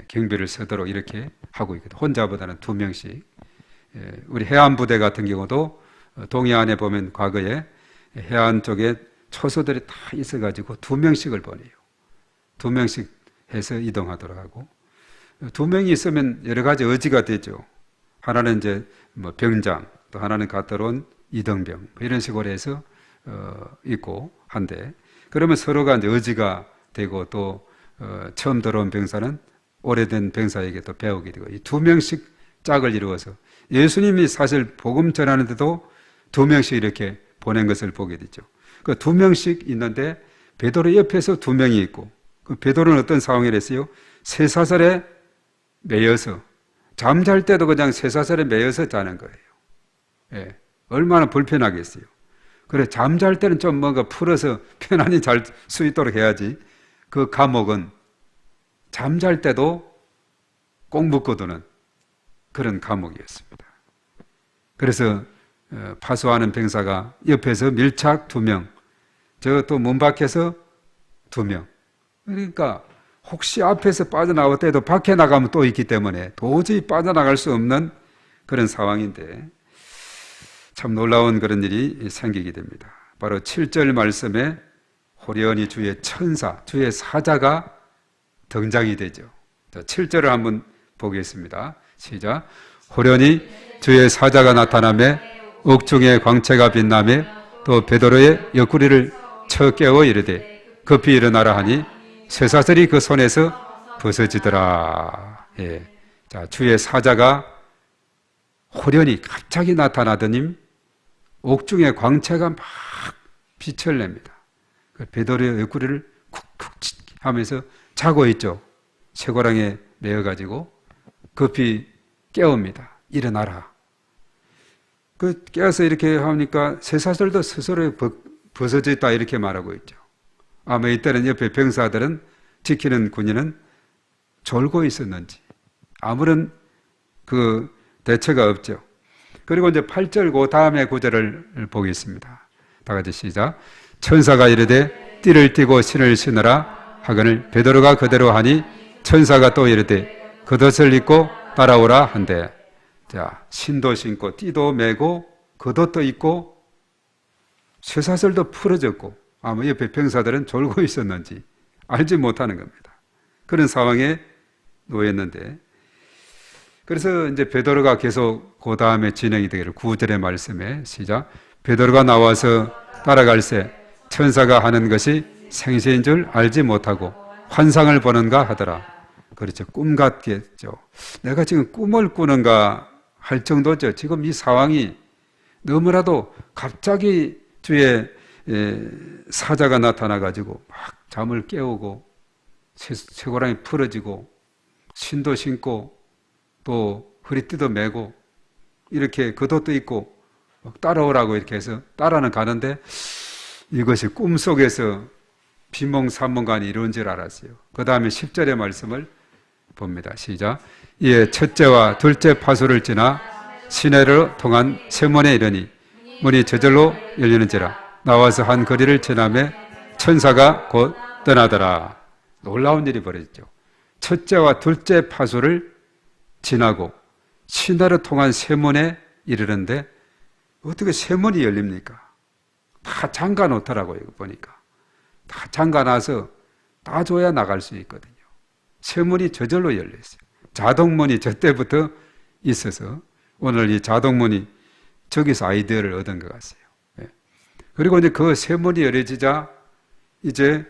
경비를 서도록 이렇게 하고 있거든요. 혼자보다는 2명씩. 우리 해안부대 같은 경우도 동해안에 보면 과거에 해안 쪽에 초소들이 다 있어가지고 2명씩을 보내요. 2명씩 해서 이동하도록 하고 2명이 있으면 여러 가지 의지가 되죠. 하나는 이제 뭐 병장, 또 하나는 가까운 이등병 뭐 이런 식으로 해서 있고 한데 그러면 서로가 이제 의지가 되고 또 처음 들어온 병사는 오래된 병사에게 또 배우게 되고 이 2명씩 짝을 이루어서 예수님이 사실 복음 전하는데도 2명씩 이렇게 보낸 것을 보게 되죠. 그 2명씩 있는데 베드로 옆에서 2명이 있고 그 베드로는 어떤 상황이랬어요? 쇠사슬에 매여서 잠잘 때도 그냥 쇠사슬에 매여서 자는 거예요. 예, 얼마나 불편하겠어요. 그래 잠잘 때는 좀 뭔가 풀어서 편안히 잘 수 있도록 해야지 그 감옥은 잠잘 때도 꼭 묶어두는 그런 감옥이었습니다. 그래서 파수하는 병사가 옆에서 밀착 2명 저 또 문 밖에서 2명 그러니까 혹시 앞에서 빠져나올 때도 밖에 나가면 또 있기 때문에 도저히 빠져나갈 수 없는 그런 상황인데 참 놀라운 그런 일이 생기게 됩니다. 바로 7절 말씀에 호련히 주의 천사, 주의 사자가 등장이 되죠. 자, 7절을 한번 보겠습니다. 시작. 호련히 주의 사자가 나타나매 옥중에 광채가 빛나매 또 베드로의 옆구리를 쳐 깨워 이르되 급히 일어나라 하니 쇠사슬이 그 손에서 벗어지더라. 예. 자, 주의 사자가 호련히 갑자기 나타나더니 옥중에 광채가 막 빛을 냅니다. 베드로의 옆구리를 쿡쿡 하면서 자고 있죠. 쇠고랑에 매어가지고 급히 깨웁니다. 일어나라. 깨어서 이렇게 하니까 쇠사슬도 스스로 벗어져 있다 이렇게 말하고 있죠. 아마 이때는 옆에 병사들은 지키는 군인은 졸고 있었는지 아무런 그 대처가 없죠. 그리고 이제 8절 그 다음에 구절을 보겠습니다. 다 같이 시작. 천사가 이르되 띠를 띠고 신을 신으라 하거늘 베드로가 그대로 하니 천사가 또 이르되 겉옷을 입고 따라오라 한대. 자, 신도 신고 띠도 매고 겉옷도 입고 쇠사슬도 풀어졌고 아마 옆에 병사들은 졸고 있었는지 알지 못하는 겁니다. 그런 상황에 놓였는데 그래서 이제 베드로가 계속 그 다음에 진행이 되기를 9절의 말씀에 시작. 베드로가 나와서 따라갈새 천사가 하는 것이 생시인 줄 알지 못하고 환상을 보는가 하더라. 그렇죠. 꿈 같겠죠. 내가 지금 꿈을 꾸는가 할 정도죠. 지금 이 상황이 너무나도 갑자기 주의 사자가 나타나가지고 막 잠을 깨우고 쇠고랑이 풀어지고 신도 신고 또 허리띠도 메고 이렇게 겉옷도 입고 따라오라고 이렇게 해서 따라는 가는데 이것이 꿈속에서 비몽사몽간이 이루어진 줄 알았어요. 그 다음에 10절의 말씀을 봅니다. 시작. 이에 첫째와 둘째 파수를 지나 시내로 통한 세문에 이르니 문이 저절로 열리는지라 나와서 한 거리를 지나매 천사가 곧 떠나더라. 놀라운 일이 벌어졌죠. 첫째와 둘째 파수를 지나고 시내로 통한 세문에 이르는데 어떻게 세문이 열립니까? 다 잠가 놓더라고요. 이거 보니까 다 잠가 놔서 다 줘야 나갈 수 있거든요. 세문이 저절로 열렸어요. 자동문이 저때부터 있어서 오늘 이 자동문이 저기서 아이디어를 얻은 것 같아요. 그리고 이제 그 세문이 열려지자 이제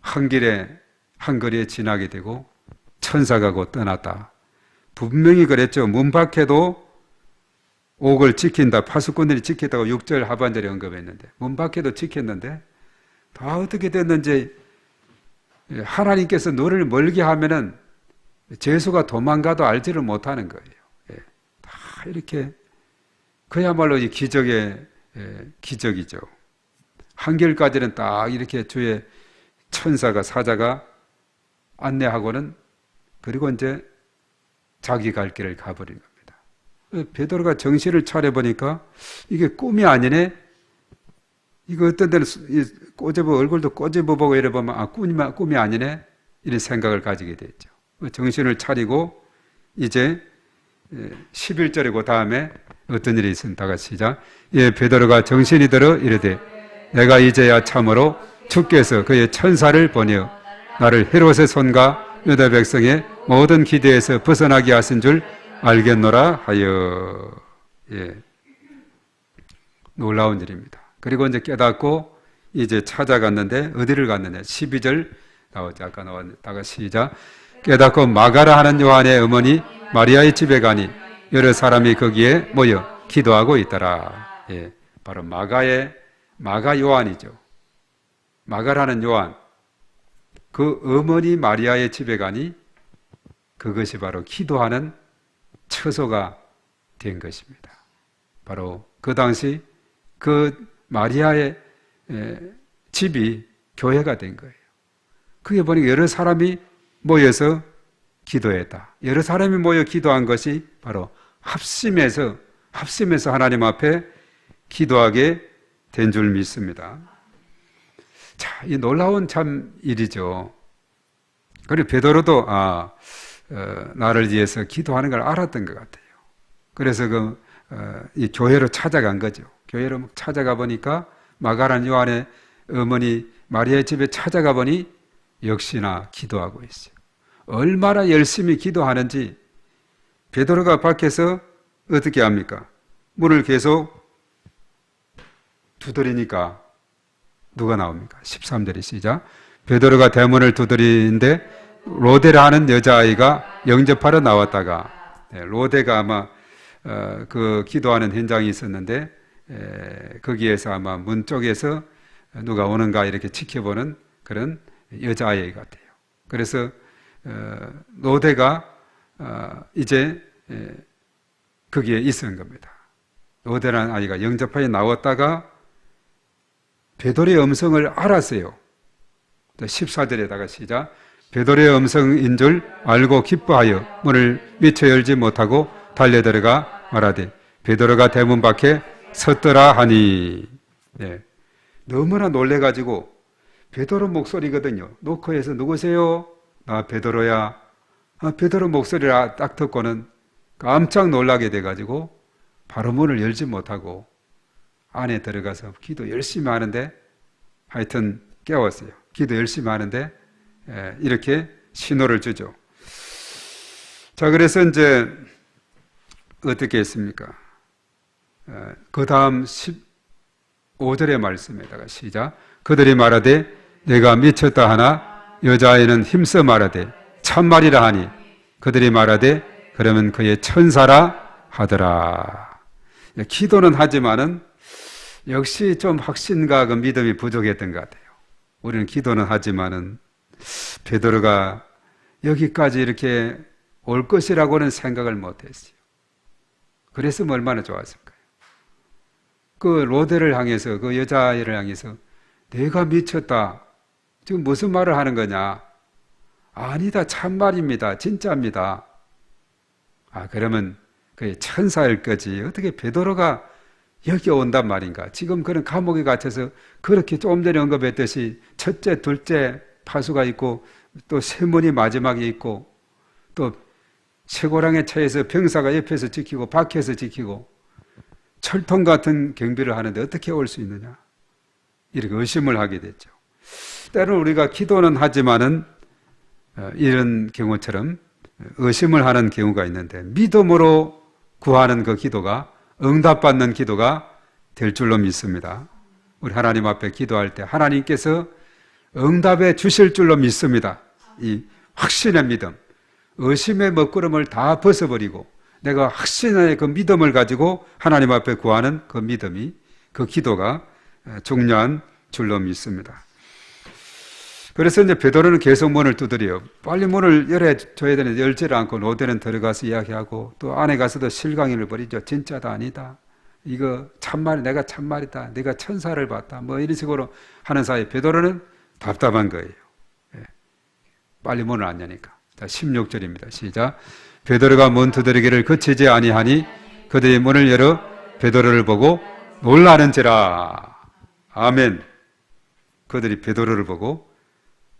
한 거리에 지나게 되고 천사가 곧 떠났다. 분명히 그랬죠. 문 밖에도 옥을 지킨다. 파수꾼들이 지켰다고 6절 하반절에 언급했는데 문 밖에도 지켰는데 다 어떻게 됐는지 하나님께서 너를 멀게 하면은 죄수가 도망가도 알지를 못하는 거예요. 다 이렇게 그야말로 이 기적의 기적이죠. 한결까지는 딱 이렇게 주의 천사가 사자가 안내하고는 그리고 이제 자기 갈 길을 가버린 겁니다. 베드로가 정신을 차려보니까 이게 꿈이 아니네. 이거 어떤 데는 얼굴도 꼬집어보고 이래보면 아 꿈이 아니네 이런 생각을 가지게 됐죠. 정신을 차리고 이제 11절에 그 다음에 어떤 일이 있습니다. 다 같이 시작. 예, 베드로가 정신이 들어 이르되 내가 이제야 참으로 주께서 그의 천사를 보내어 나를 헤롯의 손과 유다 백성의 모든 기대에서 벗어나게 하신 줄 알겠노라 하여. 예, 놀라운 일입니다. 그리고 이제 깨닫고 이제 찾아갔는데 어디를 갔느냐 12절 나오죠. 아까 나왔는데 다 같이 시작. 깨닫고 마가라 하는 요한의 어머니 마리아의 집에 가니 여러 사람이 거기에 모여 기도하고 있더라. 예, 바로 마가 요한이죠. 마가라는 요한. 그 어머니 마리아의 집에 가니 그것이 바로 기도하는 처소가 된 것입니다. 바로 그 당시 그 마리아의 집이 교회가 된 거예요. 그게 보니까 여러 사람이 모여서 기도했다. 여러 사람이 모여 기도한 것이 바로 합심해서 하나님 앞에 기도하게 된 줄 믿습니다. 자, 이 놀라운 참 일이죠. 그리고 베드로도 나를 위해서 기도하는 걸 알았던 것 같아요. 그래서 이 교회로 찾아간 거죠. 교회로 찾아가 보니까 마가란 요한의 어머니 마리아의 집에 찾아가 보니 역시나 기도하고 있어요. 얼마나 열심히 기도하는지 베드로가 밖에서 어떻게 합니까? 문을 계속 두드리니까 누가 나옵니까? 13절이 시작. 베드로가 대문을 두드리는데 로데라는 여자아이가 영접하러 나왔다가 로데가 아마 그 기도하는 현장이 있었는데 거기에서 아마 문 쪽에서 누가 오는가 이렇게 지켜보는 그런 여자아이 같아요. 그래서 로데가 이제 거기에 있은 겁니다. 로데라는 아이가 영접하여 나왔다가 베드로의 음성을 알았어요. 14절에다가 시작. 베드로의 음성인 줄 알고 기뻐하여 문을 미처 열지 못하고 달려들어가 말하되 베드로가 대문 밖에 섰더라 하니. 네. 너무나 놀래가지고 베드로 목소리거든요. 노크에서 누구세요? 나 베드로야. 베드로 목소리를 딱 듣고는 깜짝 놀라게 돼가지고 바로 문을 열지 못하고 안에 들어가서 기도 열심히 하는데 하여튼 깨웠어요. 기도 열심히 하는데 이렇게 신호를 주죠. 자, 그래서 이제 어떻게 했습니까? 그 다음 15절의 말씀에다가 시작. 그들이 말하되 내가 미쳤다 하나 여자아이는 힘써 말하되 참말이라 하니 그들이 말하되 그러면 그의 천사라 하더라. 기도는 하지만은 역시 좀 확신과 그 믿음이 부족했던 것 같아요. 우리는 기도는 하지만은 베드로가 여기까지 이렇게 올 것이라고는 생각을 못했어요. 그랬으면 얼마나 좋았을까요? 그 로데를 향해서, 그 여자아이를 향해서 내가 미쳤다. 지금 무슨 말을 하는 거냐? 아니다, 참말입니다. 진짜입니다. 그러면 그게 천사일 거지. 어떻게 베드로가 여기 온단 말인가? 지금 그런 감옥에 갇혀서 그렇게 조금 전에 언급했듯이 첫째, 둘째 파수가 있고 또 세문이 마지막에 있고 또 쇠고랑에 차에서 병사가 옆에서 지키고 밖에서 지키고 철통 같은 경비를 하는데 어떻게 올 수 있느냐? 이렇게 의심을 하게 됐죠. 때로는 우리가 기도는 하지만은 이런 경우처럼 의심을 하는 경우가 있는데 믿음으로 구하는 그 기도가 응답받는 기도가 될 줄로 믿습니다. 우리 하나님 앞에 기도할 때 하나님께서 응답해 주실 줄로 믿습니다. 이 확신의 믿음, 의심의 먹구름을 다 벗어버리고 내가 확신의 그 믿음을 가지고 하나님 앞에 구하는 그 믿음이, 그 기도가 중요한 줄로 믿습니다. 그래서 이제 베드로는 계속 문을 두드려요. 빨리 문을 열어줘야 되는데 열지를 않고 로데는 들어가서 이야기하고 또 안에 가서도 실강의를 벌이죠. 진짜다 아니다. 이거 참말, 내가 참말이다. 내가 천사를 봤다. 뭐 이런 식으로 하는 사이에 베드로는 답답한 거예요. 빨리 문을 안 여니까. 자, 16절입니다. 시작. 베드로가 문 두드리기를 그치지 아니하니 그들이 문을 열어 베드로를 보고 놀라는지라. 아멘. 그들이 베드로를 보고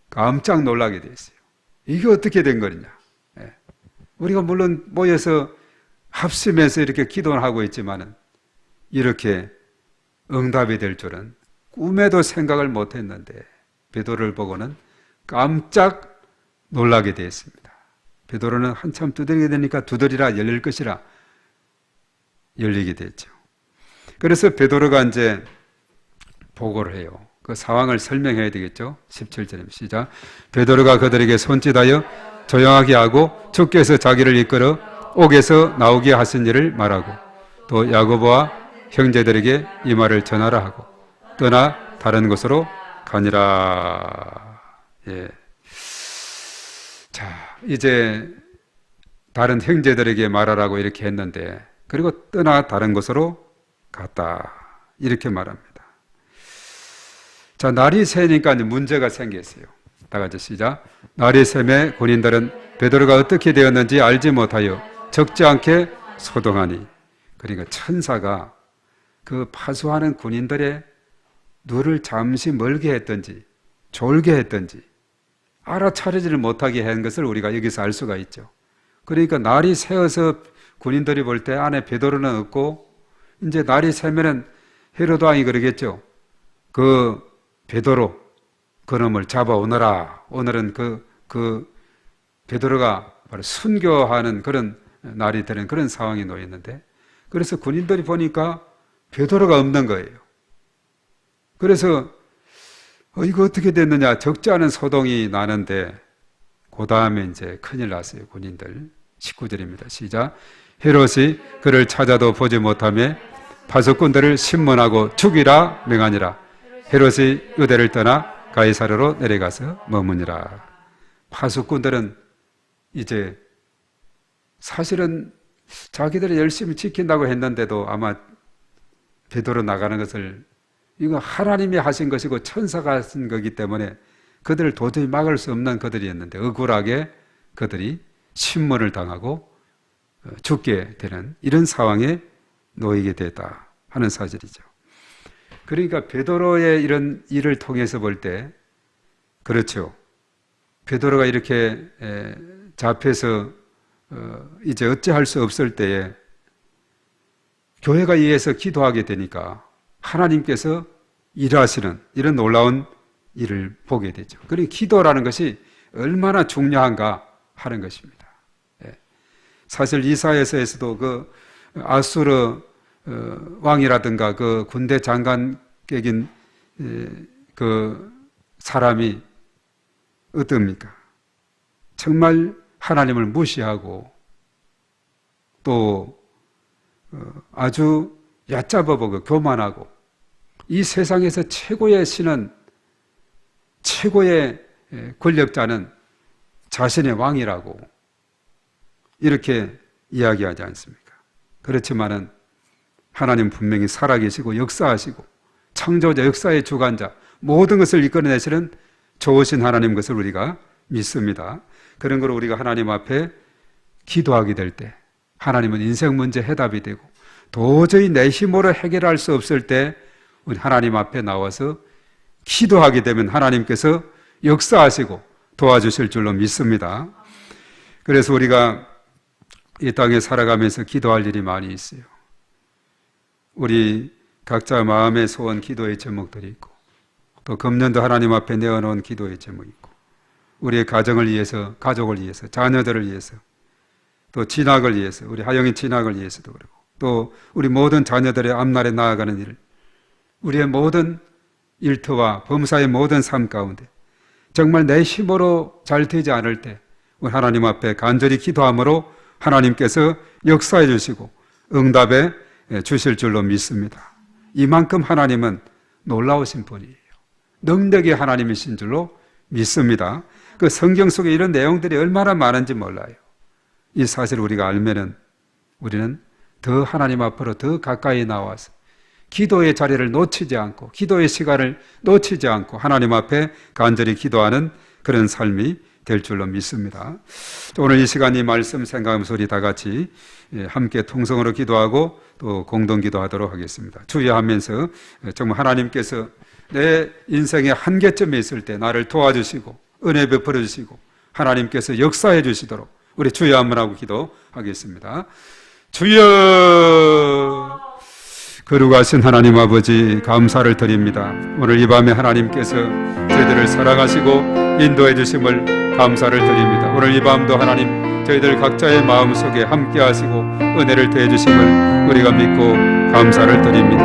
깜짝 놀라게 됐어요. 이게 어떻게 된 거냐? 우리가 물론 모여서 합심해서 이렇게 기도를 하고 있지만은 이렇게 응답이 될 줄은 꿈에도 생각을 못했는데 베드로를 보고는 깜짝 놀라게 되었습니다. 베드로는 한참 두드리게 되니까 두드리라 열릴 것이라 열리게 됐죠. 그래서 베드로가 이제 보고를 해요. 그 상황을 설명해야 되겠죠. 17절입니다. 시작. 베드로가 그들에게 손짓하여 조용하게 하고 주께서 자기를 이끌어 옥에서 나오게 하신 일을 말하고 또 야고보와 형제들에게 이 말을 전하라 하고 떠나 다른 곳으로 가니라. 예. 자, 이제 다른 형제들에게 말하라고 이렇게 했는데 그리고 떠나 다른 곳으로 갔다. 이렇게 말합니다. 자, 날이 새니까 이제 문제가 생겼어요. 다 같이 시작. 날이 새매 군인들은 베드로가 어떻게 되었는지 알지 못하여 적지 않게 소동하니. 그러니까 천사가 그 파수하는 군인들의 눈을 잠시 멀게 했든지 졸게 했든지 알아차리지를 못하게 한 것을 우리가 여기서 알 수가 있죠. 그러니까 날이 새어서 군인들이 볼 때 안에 베드로는 없고 이제 날이 새면은 헤로드 왕이 그러겠죠. 그 베드로 그놈을 잡아오너라. 오늘은 그 베드로가 바로 순교하는 그런 날이 되는 그런 상황이 놓였는데 그래서 군인들이 보니까 베드로가 없는 거예요. 그래서 이거 어떻게 됐느냐 적지 않은 소동이 나는데 그 다음에 이제 큰일 났어요. 군인들. 19절입니다. 시작. 헤롯이 그를 찾아도 보지 못하며 파수꾼들을 신문하고 죽이라 명하니라. 헤롯이 유대를 떠나 가이사르로 내려가서 머무니라. 파수꾼들은 이제 사실은 자기들이 열심히 지킨다고 했는데도 아마 베드로 나가는 것을 이거 하나님이 하신 것이고 천사가 하신 거기 때문에 그들을 도저히 막을 수 없는 그들이었는데 억울하게 그들이 신문을 당하고 죽게 되는 이런 상황에 놓이게 됐다 하는 사실이죠. 그러니까 베드로의 이런 일을 통해서 볼 때 그렇죠. 베드로가 이렇게 잡혀서 이제 어찌할 수 없을 때에 교회가 이에서 기도하게 되니까 하나님께서 일하시는 이런 놀라운 일을 보게 되죠. 그러니 기도라는 것이 얼마나 중요한가 하는 것입니다. 사실 이사야서에서도 그 아수르 왕이라든가 그 군대 장관격인 그 사람이 어떻습니까? 정말 하나님을 무시하고 또 아주 얕잡아보고 교만하고 이 세상에서 최고의 신은 최고의 권력자는 자신의 왕이라고 이렇게 이야기하지 않습니까? 그렇지만은 하나님 분명히 살아계시고 역사하시고 창조자 역사의 주관자 모든 것을 이끌어내시는 좋으신 하나님 것을 우리가 믿습니다. 그런 걸 우리가 하나님 앞에 기도하게 될 때 하나님은 인생 문제 해답이 되고 도저히 내 힘으로 해결할 수 없을 때 우리 하나님 앞에 나와서 기도하게 되면 하나님께서 역사하시고 도와주실 줄로 믿습니다. 그래서 우리가 이 땅에 살아가면서 기도할 일이 많이 있어요. 우리 각자 마음의 소원 기도의 제목들이 있고 또 금년도 하나님 앞에 내어놓은 기도의 제목이 있고 우리의 가정을 위해서, 가족을 위해서, 자녀들을 위해서 또 진학을 위해서, 우리 하영이 진학을 위해서도 그러고 또 우리 모든 자녀들의 앞날에 나아가는 일, 우리의 모든 일터와 범사의 모든 삶 가운데 정말 내 힘으로 잘 되지 않을 때 우리 하나님 앞에 간절히 기도함으로 하나님께서 역사해 주시고 응답해 주실 줄로 믿습니다. 이만큼 하나님은 놀라우신 분이에요. 능력의 하나님이신 줄로 믿습니다. 그 성경 속에 이런 내용들이 얼마나 많은지 몰라요. 이 사실을 우리가 알면은 우리는 더 하나님 앞으로 더 가까이 나와서 기도의 자리를 놓치지 않고 기도의 시간을 놓치지 않고 하나님 앞에 간절히 기도하는 그런 삶이 될 줄로 믿습니다. 오늘 이 시간 이 말씀 생각하면서 우리 다 같이 함께 통성으로 기도하고 또 공동 기도하도록 하겠습니다. 주의하면서 정말 하나님께서 내 인생의 한계점에 있을 때 나를 도와주시고 은혜 베풀어 주시고 하나님께서 역사해 주시도록 우리 주여 한번 하고 기도하겠습니다. 주여, 거룩하신 하나님 아버지 감사를 드립니다. 오늘 이 밤에 하나님께서 저희들을 사랑하시고 인도해 주심을 감사를 드립니다. 오늘 이 밤도 하나님 저희들 각자의 마음속에 함께 하시고 은혜를 더해 주심을 우리가 믿고 감사를 드립니다.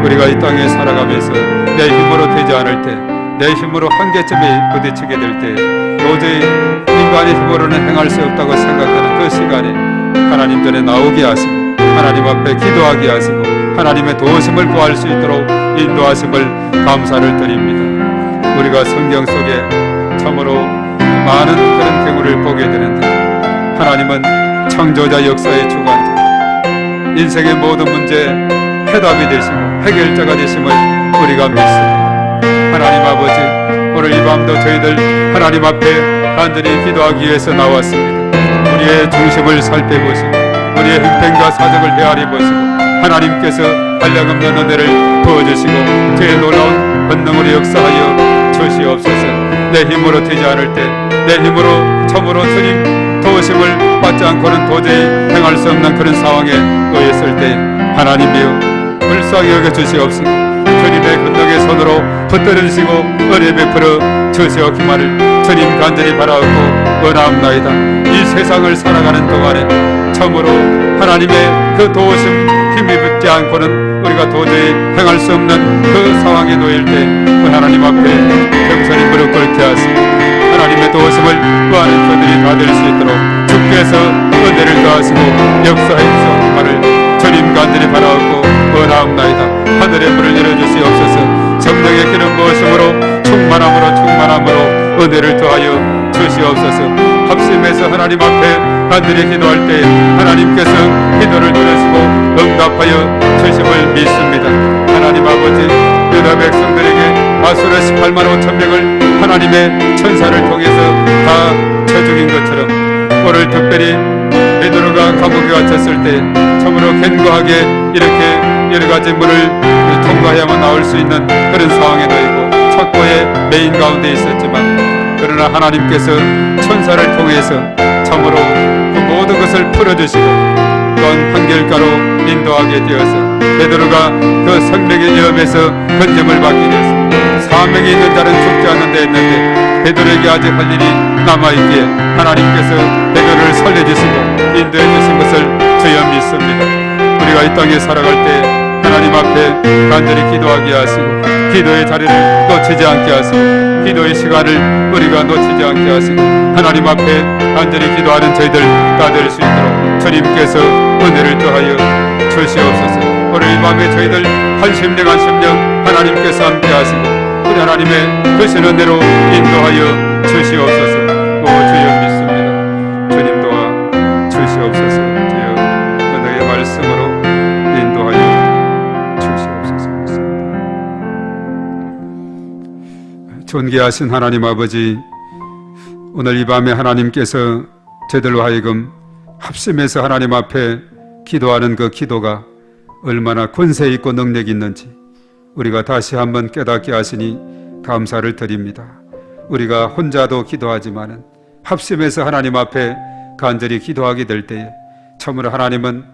우리가 이 땅에 살아가면서 내 힘으로 되지 않을 때, 내 힘으로 한계점에 부딪히게 될 때 도저히 인간의 힘으로는 행할 수 없다고 생각하는 그 시간에 하나님 전에 나오게 하시고 하나님 앞에 기도하게 하시고 하나님의 도우심을 구할 수 있도록 인도하심을 감사를 드립니다. 우리가 성경 속에 참으로 많은 그런 경우를 보게 되는데 하나님은 창조자 역사의 주관자, 인생의 모든 문제 해답이 되시고 해결자가 되심을 우리가 믿습니다. 하나님 아버지, 오늘 이 밤도 저희들 하나님 앞에 간절히 기도하기 위해서 나왔습니다. 우리의 중심을 살펴보시고 우리의 형편과 사정을 헤아려 보시고 하나님께서 한량없는 은혜를 부어주시고 저의 놀라운 권능으로 역사하여 주시옵소서. 내 힘으로 되지 않을 때, 내 힘으로 참으로 주님 도우심을 받지 않고는 도저히 행할 수 없는 그런 상황에 놓였을 때 하나님이여 불쌍히 여겨주시옵시고 주님의 권능의 손으로 붙들어 주시고 은혜 베풀어 주시옵기만을 주님 간절히 바라옵고 원하옵나이다. 이 세상을 살아가는 동안에 참으로 하나님의 그 도우심 힘이 붙지 않고는 우리가 도저히 행할 수 없는 그 상황에 놓일 때 그 하나님 앞에 겸손히 무릎 꿇게 하시고 하나님의 도우심을 구하는 저들이 다 될 수 있도록 주께서 은혜를 더하시고 역사해 주시기를 주님 간절히 바라옵고 원하옵나이다. 하늘의 문을 열어주시옵소서. 성령의 기름 부으심으로 충만함으로 은혜를 더하여 주시옵소서. 합심해서 하나님 앞에 간절히 기도할 때 하나님께서 기도를 들으시고 응답하여 주심을 믿습니다. 하나님 아버지, 유다 백성들에게 아수르 18만 5천 명을 하나님의 천사를 통해서 다 쳐죽인 것처럼 오늘 특별히 베드로가 감옥에 갇혔을 때 참으로 견고하게 이렇게 여러 가지 문을 통과해야만 나올 수 있는 그런 상황에 놓이고 착고의 메인 가운데 있었지만, 그러나 하나님께서 천사를 통해서 참으로 그 모든 것을 풀어주시고 또한 한결가로 인도하게 되어서 베드로가 그 생명의 위험에서 건짐을 받게 되었습니다. 사명이 있는 자는 죽지 않는 데 했는데 베드로에게 아직 할 일이 남아있기에 하나님께서 베드로를 살려주시고 인도해 주신 것을 주여 믿습니다. 우리가 이 땅에 살아갈 때 하나님 앞에 간절히 기도하게 하시고 기도의 자리를 놓치지 않게 하시고 기도의 시간을 우리가 놓치지 않게 하시고 하나님 앞에 간절히 기도하는 저희들 다 될 수 있도록 주님께서 은혜를 더하여 주시옵소서. 오늘 이 밤에 저희들 한 심령 하나님께서 함께 하시고 우리 하나님의 크신 은혜로 인도하여 주시옵소서. 주여 믿습니다. 주님 도와 주시옵소서. 주여 은혜의 말씀으로 인도하여 주시옵소서. 존귀하신 하나님 아버지, 오늘 이 밤에 하나님께서 저희들로 하여금 합심해서 하나님 앞에 기도하는 그 기도가 얼마나 권세 있고 능력이 있는지 우리가 다시 한번 깨닫게 하시니 감사를 드립니다. 우리가 혼자도 기도하지만 합심해서 하나님 앞에 간절히 기도하게 될 때에 참으로 하나님은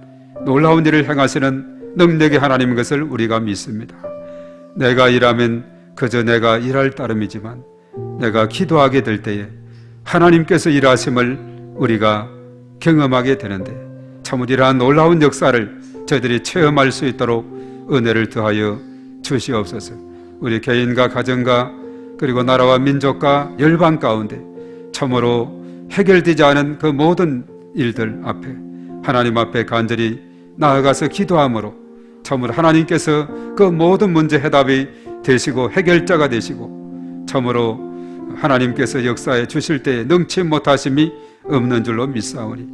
놀라운 일을 행하시는 능력의 하나님인 것을 우리가 믿습니다. 내가 일하면 그저 내가 일할 따름이지만 내가 기도하게 될 때에 하나님께서 일하심을 우리가 경험하게 되는데 참으로 이러한 놀라운 역사를 저희들이 체험할 수 있도록 은혜를 더하여 주시옵소서. 우리 개인과 가정과 그리고 나라와 민족과 열방 가운데 참으로 해결되지 않은 그 모든 일들 앞에 하나님 앞에 간절히 나아가서 기도함으로 참으로 하나님께서 그 모든 문제 해답이 되시고 해결자가 되시고 참으로 하나님께서 역사해 주실 때에 능치 못하심이 없는 줄로 믿사오니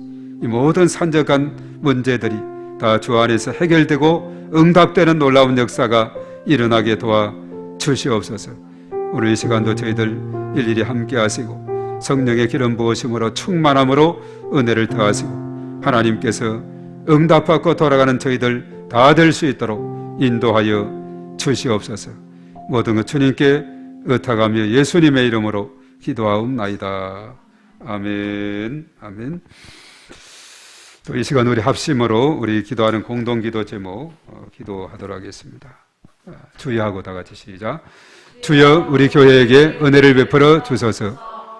이 모든 산적한 문제들이 다 주 안에서 해결되고 응답되는 놀라운 역사가 일어나게 도와 주시옵소서. 오늘 이 시간도 저희들 일일이 함께 하시고 성령의 기름 부으심으로 충만함으로 은혜를 더하시고 하나님께서 응답받고 돌아가는 저희들 다 될 수 있도록 인도하여 주시옵소서. 모든 것 주님께 의탁하며 예수님의 이름으로 기도하옵나이다. 아멘. 아멘. 또 이 시간 우리 합심으로 우리 기도하는 공동기도 제목 기도하도록 하겠습니다. 주여하고 다 같이 시작. 주여 우리 교회에게 은혜를 베풀어 주소서.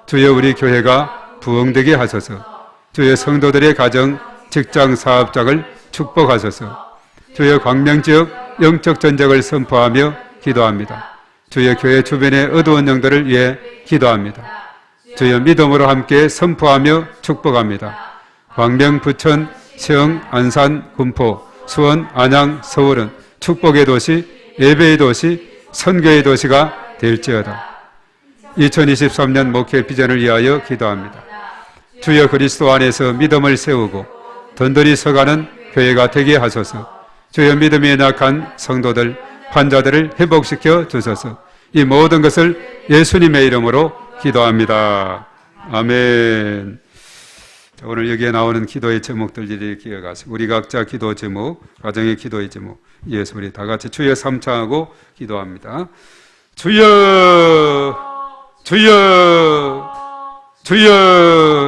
주여 우리 교회가 부흥되게 하소서. 주여 성도들의 가정, 직장, 사업장을 축복하소서. 주여 광명지역 영적 전쟁을 선포하며 기도합니다. 주여 교회 주변의 어두운 영들을 위해 기도합니다. 주여 믿음으로 함께 선포하며 축복합니다. 광명, 부천, 시흥, 안산, 군포, 수원, 안양, 서울은 축복의 도시, 예배의 도시, 선교의 도시가 될지어다. 2023년 목회 비전을 위하여 기도합니다. 주여 그리스도 안에서 믿음을 세우고 든든히 서가는 교회가 되게 하소서. 주여 믿음이 연약한 성도들, 환자들을 회복시켜 주소서. 이 모든 것을 예수님의 이름으로 기도합니다. 아멘. 오늘 여기에 나오는 기도의 제목들을 기억하시고 우리 각자 기도 제목, 가정의 기도의 제목 이어서 우리 다 같이 주여 삼창하고 기도합니다. 주여, 주여, 주여.